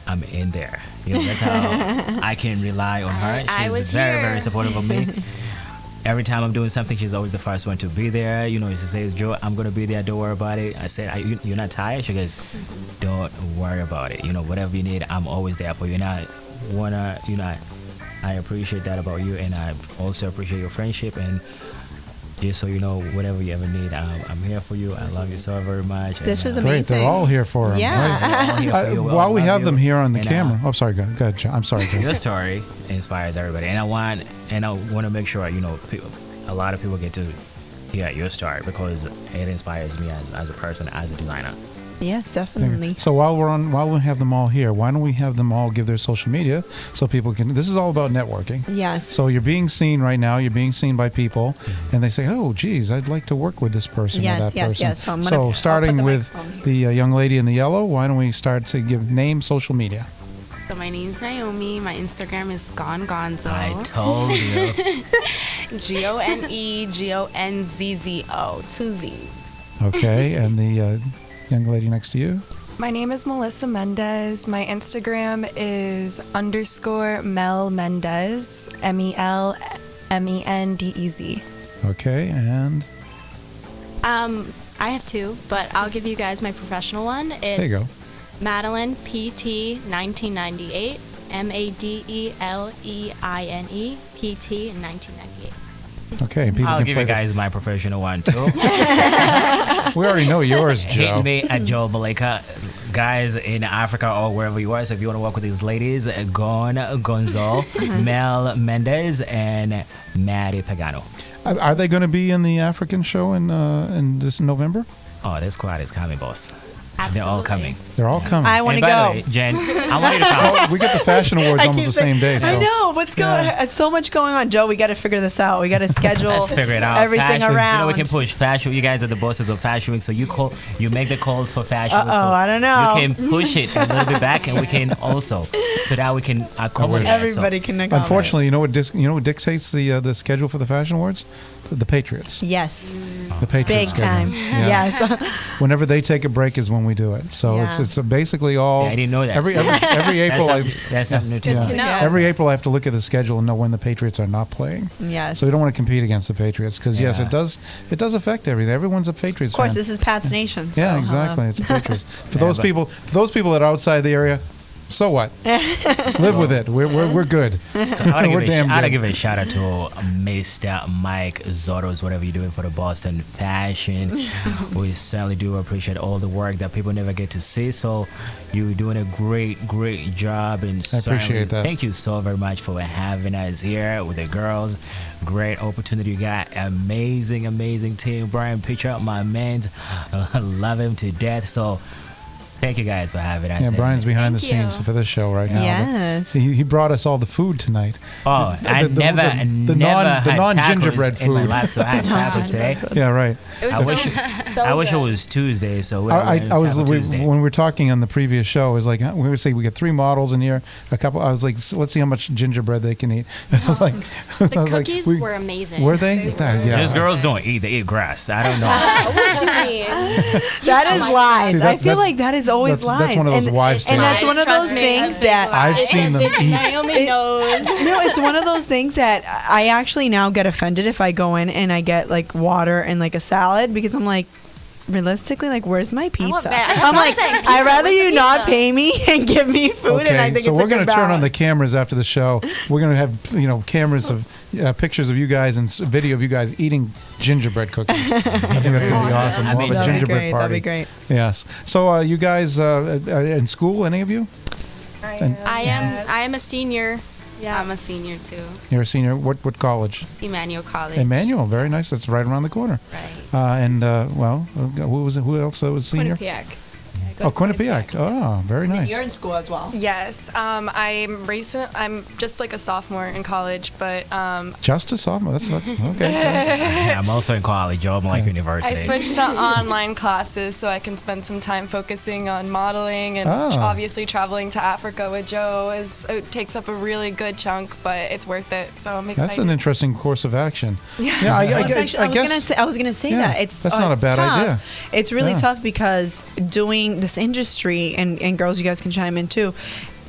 I'm in there. That's how I can rely on her. She's very supportive of me. Every time I'm doing something, she's always the first one to be there. She says, Joe, I'm going to be there. Don't worry about it. I said, you're not tired? She goes, don't worry about it. Whatever you need, I'm always there for you. And I appreciate that about you. And I also appreciate your friendship. And just so you know, whatever you ever need, I'm here for you. I love you so very much. This is amazing. Great, they're all here for him. Yeah. Right? While we have them here on the camera. Oh, sorry, go ahead, John. I'm sorry, John. Your story inspires everybody, and I want to make sure a lot of people get to hear your story because it inspires me as a person, as a designer. Yes, definitely. So while we have them all here, why don't we have them all give their social media so people can? This is all about networking. Yes. So you're being seen right now. You're being seen by people, and they say, "Oh, geez, I'd like to work with this person or that person." Yes. So starting with the young lady in the yellow, why don't we start to give name, social media? So my name's Naomi. My Instagram is Gonzo. I told you. GONEGONZZO 2 Z. Okay, and the young lady next to you. My name is Melissa Mendez. My Instagram is _Mel Mendez, MELMENDEZ. Okay, and I have two, but I'll give you guys my professional one. It's there you go. Madeline PT 1998, MADELEINE PT 1998. Okay, people I'll can give play you guys my professional one too. We already know yours, Joe. Hit me at Joe Malaika. Guys in Africa or wherever you are. So if you want to work with these ladies, Gonzo, Mel Mendez, and Maddie Pagano. Are they going to be in the African show in this November? Oh, this squad is coming, boss. Absolutely. They're all coming. They're all coming. I want to By go. the way, Jen, I want you to come. Well, we get the fashion awards almost the same day. So. I know. What's going on? It's so much going on, Joe. We got to figure this out. We got to schedule Let's figure it out. everything fashion, around. we can push fashion. You guys are the bosses of Fashion Week, so you make the calls for Fashion Week. So I don't know. You can push it a little bit back, and we can also, so that we can accommodate. Everybody can accommodate. Unfortunately, you know what dictates the schedule for the fashion awards? The Patriots. Yes. The Patriots. Big time. Yeah. Yes. Whenever they take a break is when we do it. So it's basically all. See, I didn't know that. Every April. That's something new to Good to know. Every April, I have to look at the schedule and know when the Patriots are not playing. Yes. So we don't want to compete against the Patriots because yes, it does affect everything. Everyone's a Patriots fan. Of course, this is Pat's Nation. So, yeah, exactly. It's the Patriots. For those people that are outside the area, so what? Live with it. We're good. We're damn good. I gotta give a shout out to Mr. Mike Zotos, whatever you're doing for the Boston fashion. We certainly do appreciate all the work that people never get to see. So you're doing a great job, and I appreciate that. Thank you so very much for having us here with the girls. Great opportunity you got. Amazing team. Brian Pitcher, my man, love him to death. So thank you guys for having us. Yeah, Brian's behind the Thank scenes you. for this show right now. Yes. He brought us all the food tonight. Oh, I never had non-gingerbread tacos in my food. life, so I had tacos today. Yeah, right. It was I wish it was Tuesday, so we're Tuesday. When we were talking on the previous show, it was like we would say we got 3 models in here. A couple. I was like, let's see how much gingerbread they can eat. I was like, the cookies were amazing. Were they? Yeah. These girls don't eat; they eat grass. I don't know. What do you mean? That is lies. See, I feel like that is always lies. That's one of those wives' and tales. that's one of those things that I've seen them eat. Naomi knows. No, it's one of those things that I actually now get offended if I go in and I get like water and like a salad because I'm like, realistically, like, where's my pizza? I'm like, I'd rather you not pay me and give me food, and I think so it's we're a good going to turn on balance. the cameras after the show. We're going to have cameras of pictures of you guys and video of you guys eating gingerbread cookies. I think that's going to be awesome. We'll have a gingerbread party. That'd be great. Yes. So you guys in school? Any of you? I am a senior Yeah, I'm a senior too. You're a senior. What college? Emmanuel College. Emmanuel, very nice. That's right around the corner. Right. Who else was senior? Quinnipiac. Quinnipiac. Oh, very nice. You're in school as well. Yes. I'm just like a sophomore in college, but Just a sophomore. That's okay. Yeah, I'm also in college, Joe Malaika University. I switched to online classes so I can spend some time focusing on modeling and obviously traveling to Africa with Joe it takes up a really good chunk, but it's worth it. So I'm excited. That's an interesting course of action. Yeah, I was gonna say that that's not a bad tough. idea. It's really Yeah. tough because doing this industry, and girls, you guys can chime in too.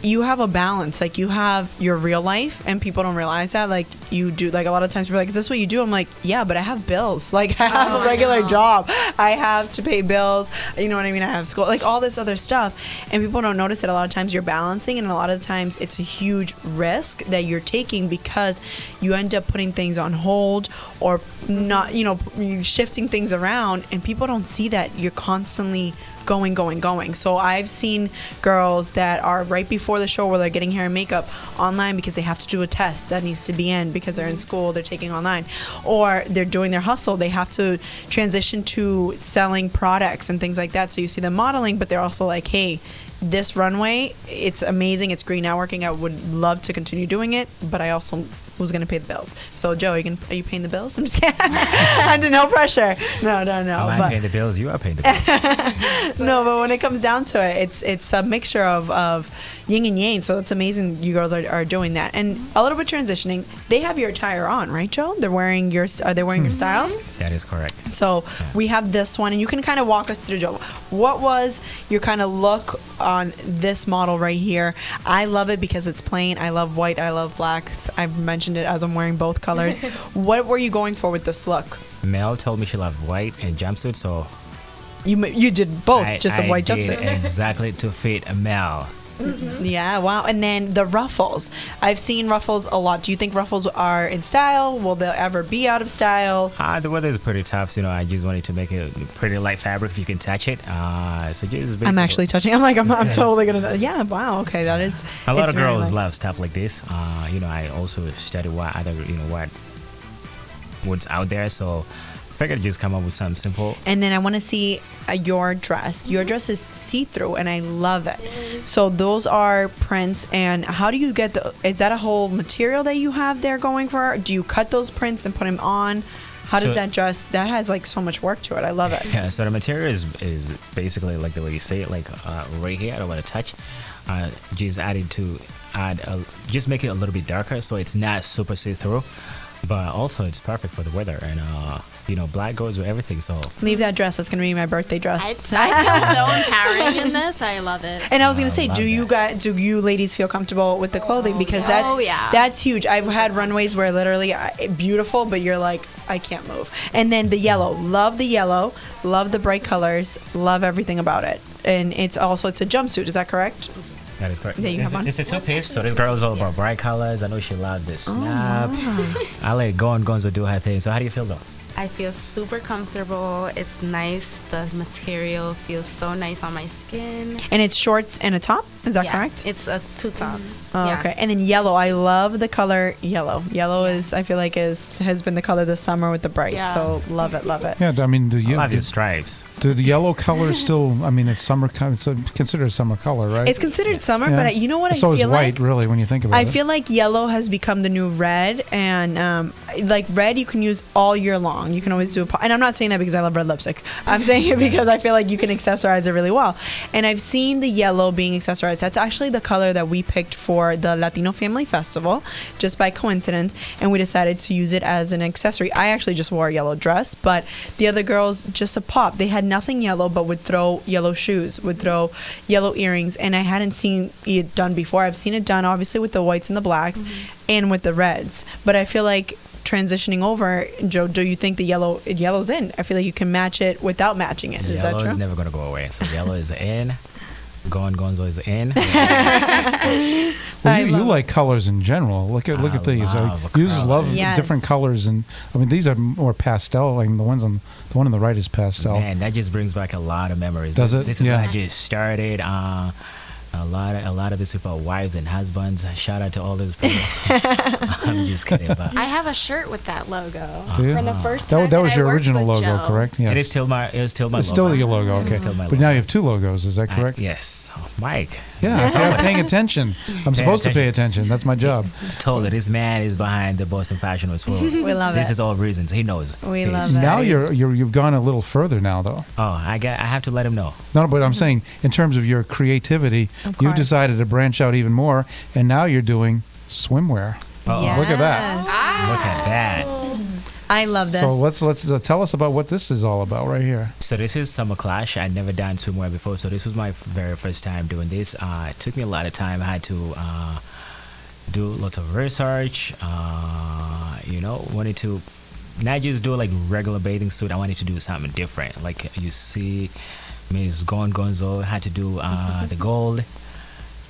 You have a balance. Like, you have your real life, and people don't realize that. Like, you do. Like, a lot of times people are like, "Is this what you do?" I'm like, "Yeah, but I have bills. Like, I have a regular job. I have to pay bills. You know what I mean? I have school. Like, all this other stuff." And people don't notice that a lot of times you're balancing, and a lot of times it's a huge risk that you're taking because you end up putting things on hold or not, shifting things around, and people don't see that you're constantly going. So I've seen girls that are right before the show where they're getting hair and makeup online because they have to do a test that needs to be in because they're in school, they're taking online, or they're doing their hustle. They have to transition to selling products and things like that. So you see them modeling, but they're also like, hey, this runway, it's amazing, it's great networking, I would love to continue doing it, but I also who's going to pay the bills. So Joe, are you paying the bills? I'm just kidding. Under no pressure. No. I'm paying the bills. You are paying the bills. No, but when it comes down to it, it's a mixture of yin and yang. So it's amazing you girls are doing that. And a little bit transitioning. They have your attire on, right, Joe? Are they wearing your styles? That is correct. So we have this one, and you can kind of walk us through, Joe. What was your kind of look on this model right here? I love it because it's plain. I love white. I love black. I've mentioned it as I'm wearing both colors. What were you going for with this look? Mel told me she loved white and jumpsuit, so you did both, just a white I did jumpsuit. exactly to fit Mel. Mm-hmm. Yeah, wow. And then the ruffles. I've seen ruffles a lot. Do you think ruffles are in style? Will they ever be out of style? The weather is pretty tough, so I just wanted to make it pretty light fabric if you can touch it. So just I'm actually touching. I'm like, I'm totally gonna. Yeah, wow. Okay, that is. A lot of girls love stuff like this. I also study what's out there, so I figured just come up with something simple. And then I want to see your dress. Your dress is see-through, and I love it. So those are prints. And how do you get is that a whole material that you have there going for? Do you cut those prints and put them on? How does that dress? That has like so much work to it. I love it. Yeah. So the material is basically like the way you say it, like right here. I don't want to touch. Just make it a little bit darker, so it's not super see-through. But also, it's perfect for the weather, and black goes with everything. So leave that dress. That's gonna be my birthday dress. I feel so empowering in this. I love it. And I was gonna say, do you ladies feel comfortable with the clothing? Because that's huge. I've had runways where literally beautiful, but you're like, I can't move. And then the yellow, love the bright colors, love everything about it. And it's a jumpsuit. Is that correct? That is correct. It's a two-piece, so this girl's all about bright colors. I know she loved this snap. I let Gonzo do her thing. So how do you feel, though? I feel super comfortable. It's nice. The material feels so nice on my skin. And it's shorts and a top? Is that correct? It's two tops. Oh, yeah. Okay. And then yellow. I love the color yellow. Yellow is, I feel like, has been the color this summer with the bright. Yeah. So love it. Yeah, I mean, I love your stripes. Do the yellow color still? I mean, it's summer. It's considered a summer color, right? It's considered summer, but you know what? So I feel is white, like really, when you think about it. I feel like yellow has become the new red, and like red, you can use all year long. You can always do and I'm not saying that because I love red lipstick. I'm saying it because I feel like you can accessorize it really well. And I've seen the yellow being accessorized. That's actually the color that we picked for the Latino Family Festival, just by coincidence, and we decided to use it as an accessory. I actually just wore a yellow dress, but the other girls, just a pop. They had nothing yellow, but would throw yellow shoes, would throw yellow earrings, and I hadn't seen it done before. I've seen it done, obviously, with the whites and the blacks, and with the reds. But I feel like transitioning over, Joe, do you think the yellow's in? I feel like you can match it without matching it. Is that true? Yellow is never going to go away. So yellow is in. Gonzo is in. Well, you like colors in general. Look at these. You just love different colors, and I mean these are more pastel. I mean the one on the right is pastel. Man, that just brings back a lot of memories. Does it? This is when I just started. A lot of these people are wives and husbands. Shout out to all those people. I'm just kidding. But I have a shirt with that logo. Do you? From the first time That was I your worked original with logo, Joe. correct? Yes. It is still my logo. It's still your logo, okay. It's still my But logo. now you have two logos, is that correct? Yes, Mike. Yeah, see, I'm paying attention. I'm supposed to pay attention. That's my job. Told that this man is behind the Boston Fashion Week. We love This it. is all reasons. He knows. We love it. Now you've gone a little further now, though. Oh, I have to let him know. No, but I'm saying in terms of your creativity, you course. decided to branch out even more, and now you're doing swimwear. Uh-oh. Look at that. Look at that. I love this. So let's tell us about what this is all about right here. So this is Summer Clash. I'd never done swimwear before, so this was my very first time doing this. It took me a lot of time. I had to do lots of research. Wanted to not just do like regular bathing suit. I wanted to do something different. Like you see, Miss Gonzo had to do the gold.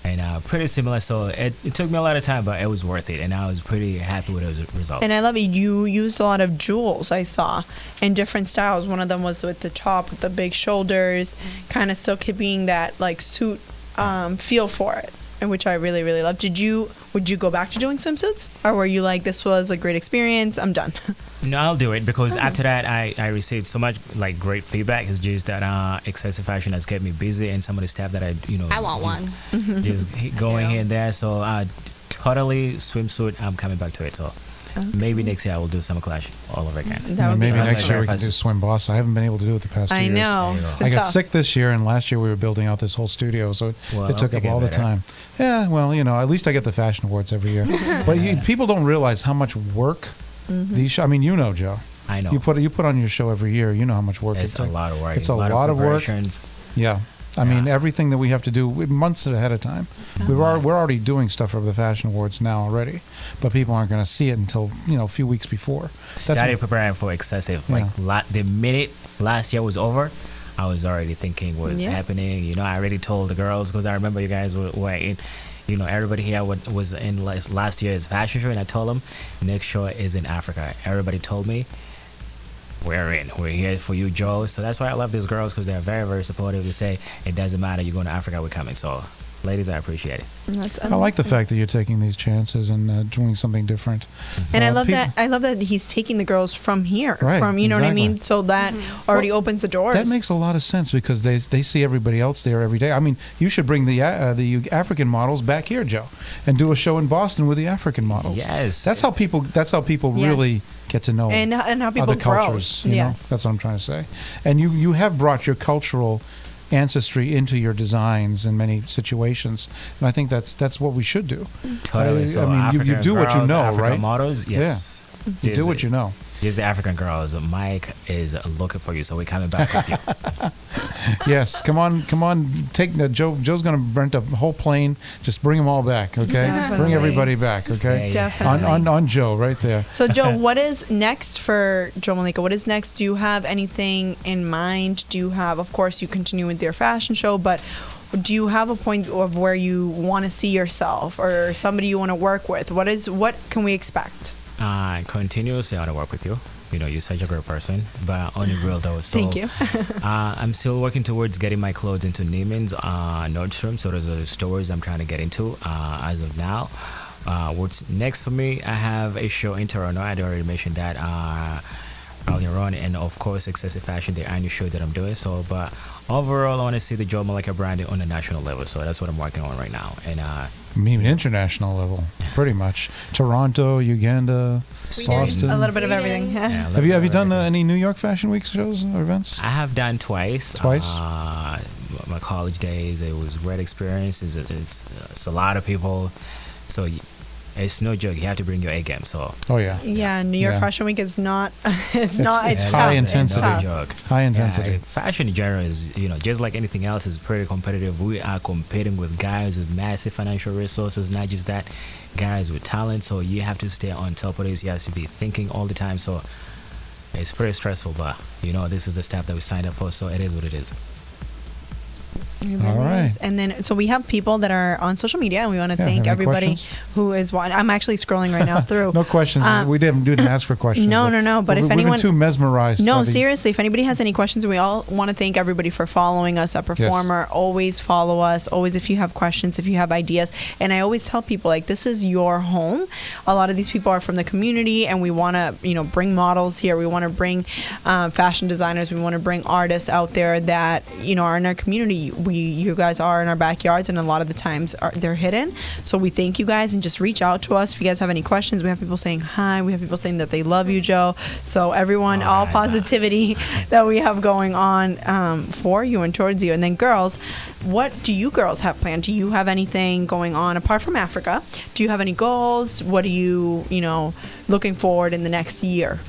And pretty similar, so it took me a lot of time, but it was worth it, and I was pretty happy with the results. And I love it. You used a lot of jewels, I saw, in different styles. One of them was with the top, with the big shoulders, kind of still keeping that like suit feel for it, and which I really, really love. Would you go back to doing swimsuits, or were you like, this was a great experience, I'm done? No, I'll do it because after that I received so much like great feedback. It's just that excessive fashion has kept me busy, and some of the stuff that I want one. just going here and there. So totally swimsuit. I'm coming back to it. So maybe next year I will do Summer Clash all over again. Maybe next year we can do Swim Boss. I haven't been able to do it the past 2 years. I know. I got sick this year, and last year we were building out this whole studio, so it took up all the time. Yeah, well, at least I get the fashion awards every year. But people don't realize how much work these. I mean, Joe. I know. You put on your show every year. You know how much work It's a lot of work. It's a lot of work. preparations. Yeah. I mean, everything that we have to do months ahead of time. We're already doing stuff for the Fashion Awards now already, but people aren't going to see it until a few weeks before. Started preparing for excessive. Like the minute last year was over, I was already thinking what's happening. I already told the girls, because I remember you guys were in. Everybody here was in last year's fashion show, and I told them next show is in Africa. Everybody told me, we're here for you, Joe. So that's why I love these girls, because they're very, very supportive. They say it doesn't matter, you're going to Africa, we're coming. So ladies, I appreciate it. That's I like the fact that you're taking these chances and doing something different. And I love that he's taking the girls from here, Right, from what I mean. exactly. So that already opens the doors. That makes a lot of sense, because they see everybody else there every day. I mean, you should bring the African models back here, Joe, and do a show in Boston with the African models. Yes, that's how people really get to know and how people other grow. cultures. You know? That's what I'm trying to say. And you have brought your cultural ancestry into your designs in many situations, and I think that's what we should do. Totally. I mean, you do what you know, African right? Models, yes. Yeah. You do what you know. Just the African girls. Mike is looking for you, so we're coming back with you. Yes, come on. Take Joe's going to rent a whole plane. Just bring them all back, okay? Definitely. Bring everybody back, okay? Definitely. On Joe right there. So, Joe, what is next for Joe Malaika? What is next? Do you have anything in mind? Do you have, of course, you continue with your fashion show, but do you have a point of where you want to see yourself, or somebody you want to work with? What can we expect? Continuously, I want to work with you. You're such a great person. But on the real though, so thank you. I'm still working towards getting my clothes into Neiman's, Nordstrom. So those are the stores I'm trying to get into as of now. What's next for me? I have a show in Toronto. I already mentioned that earlier on, and of course, Excessive Fashion, the annual show that I'm doing. So, but overall, I want to see the Joe Malaika brand on a national level. So that's what I'm working on right now. And I mean, international level, pretty much. Toronto, Uganda, Boston. A little bit of everything. Have you done any New York Fashion Week shows or events? I have done twice. Twice? My college days, it was a great experience. It's a lot of people, so it's no joke. You have to bring your A game. So. Oh yeah. Yeah, New York Fashion Week is not. It's tough. high intensity. It's tough. High intensity. Yeah, fashion in general is, just like anything else, is pretty competitive. We are competing with guys with massive financial resources, not just that, guys with talent. So you have to stay on top of this. You have to be thinking all the time. So it's pretty stressful, but this is the stuff that we signed up for. So it is what it is. It really All right. is. And then, so we have people that are on social media, and we want to thank any everybody questions? who is watching. I'm actually scrolling right now through. No questions. We didn't ask for questions. No. But if we've anyone, been too mesmerized. no, by the- seriously, if anybody has any questions, we all want to thank everybody for following us at Performer. Always follow us. Always, if you have questions, if you have ideas, and I always tell people, like, this is your home. A lot of these people are from the community, and we want to, bring models here. We want to bring fashion designers. We want to bring artists out there that are in our community. You guys are in our backyards, and a lot of the times they're hidden. So we thank you guys, and just reach out to us if you guys have any questions. We have people saying hi. We have people saying that they love you, Joe. So everyone, all positivity that we have going on for you and towards you. And then girls, what do you girls have planned? Do you have anything going on apart from Africa? Do you have any goals? What are you, looking forward in the next year?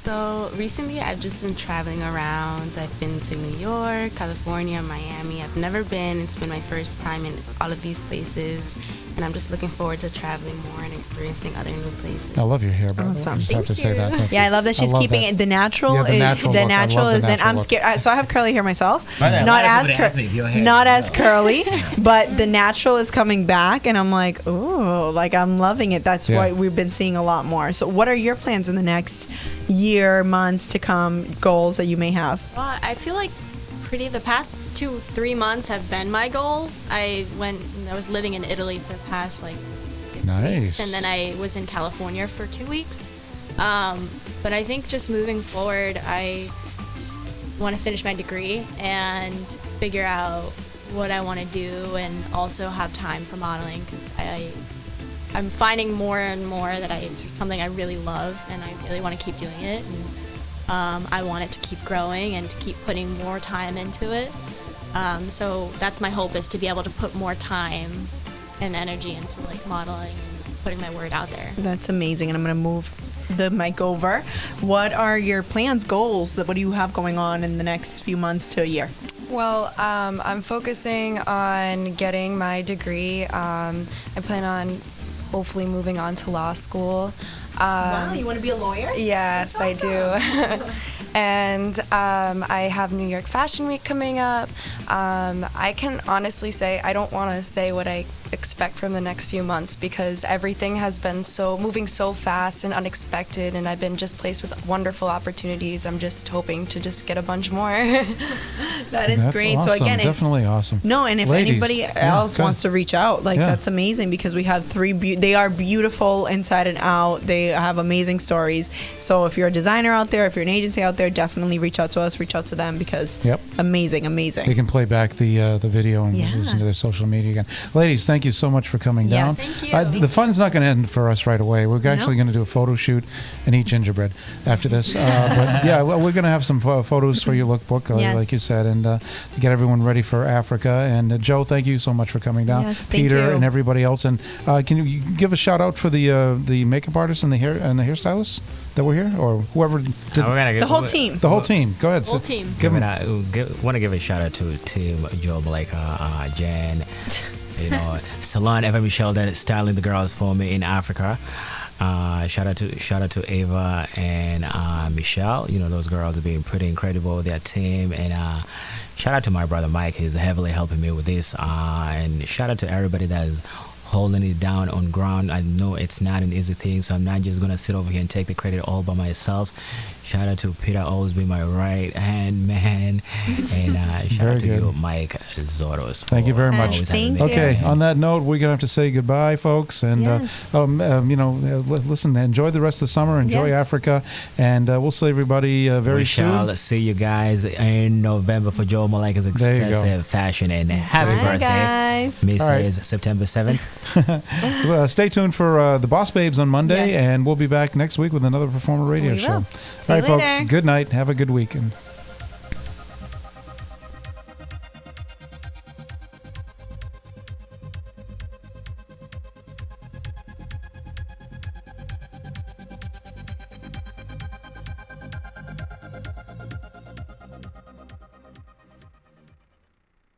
So recently I've just been traveling around. I've been to New York, California, Miami. I've never been. It's been my first time in all of these places. And I'm just looking forward to traveling more and experiencing other new places. I love your hair, bro. Awesome. I just have to say that. That's I love that she's keeping it. The natural Yeah, the natural look. I love the is, and natural I'm look. scared. So I have curly hair myself, Right, not a lot of as people ask me if your hair- not as curly, but the natural is coming back, and I'm like, ooh, like I'm loving it. That's why we've been seeing a lot more. So what are your plans in the next year, months to come, goals that you may have? Well, I feel like the past 2-3 months have been my goal. I was living in Italy for the past 6 weeks, and then I was in California for 2 weeks. But I think just moving forward, I want to finish my degree and figure out what I want to do, and also have time for modeling, because I'm finding more and more that it's something I really love, and I really want to keep doing it. And I want it to keep growing and to keep putting more time into it. So that's my hope, is to be able to put more time and energy into modeling and putting my word out there. That's amazing, and I'm going to move the mic over. What are your plans, goals? What do you have going on in the next few months to a year? Well, I'm focusing on getting my degree. I plan on hopefully moving on to law school. Wow, you want to be a lawyer? Yes, I do. And I have New York Fashion Week coming up. I can honestly say I don't want to say what I expect from the next few months, because everything has been moving so fast and unexpected, and I've been just placed with wonderful opportunities. I'm just hoping to just get a bunch more. That is great. Awesome. So again, definitely awesome. No, and if Ladies, anybody else wants to reach out, that's amazing, because we have they are beautiful inside and out. They have amazing stories. So if you're a designer out there, if you're an agency out there, definitely reach out to us, reach out to them, because amazing. They can play back the video and listen to their social media again. Ladies, thank you so much for coming down. Yes, thank you. The fun's not going to end for us right away. We're actually going to do a photo shoot and eat gingerbread after this. But yeah, we're going to have some photos for your lookbook, like you said, and to get everyone ready for Africa. And Joe, thank you so much for coming down. Yes, thank Peter you. and everybody else. And can you give a shout out for the makeup artists and the hairstylists that were here, or whoever did the whole team. The whole team. Go ahead. Whole team. Want to give a shout out to Team Joe, Malaika, Jen, Salon, Eva Michelle, that is styling the girls for me in Africa. Shout out to Ava and Michelle. Those girls are being pretty incredible. Their team, and shout out to my brother Mike. He's heavily helping me with this. And shout out to everybody that is holding it down on ground. I know it's not an easy thing, so I'm not just gonna sit over here and take the credit all by myself. Shout out to Peter, always be my right hand man, and shout out to you, Mike Zoros. Thank you very much. Thank you. Okay, on that note, we're gonna have to say goodbye, folks, and listen, enjoy the rest of the summer, enjoy Africa, and we'll see everybody very soon. We shall see you guys in November for Joe Malaika's Excessive Fashion, and happy birthday, guys. Mrs. September 7th. Stay tuned for the Boss Babes on Monday, and we'll be back next week with another Performer Radio Show. See you All right, later. folks, good night. Have a good weekend.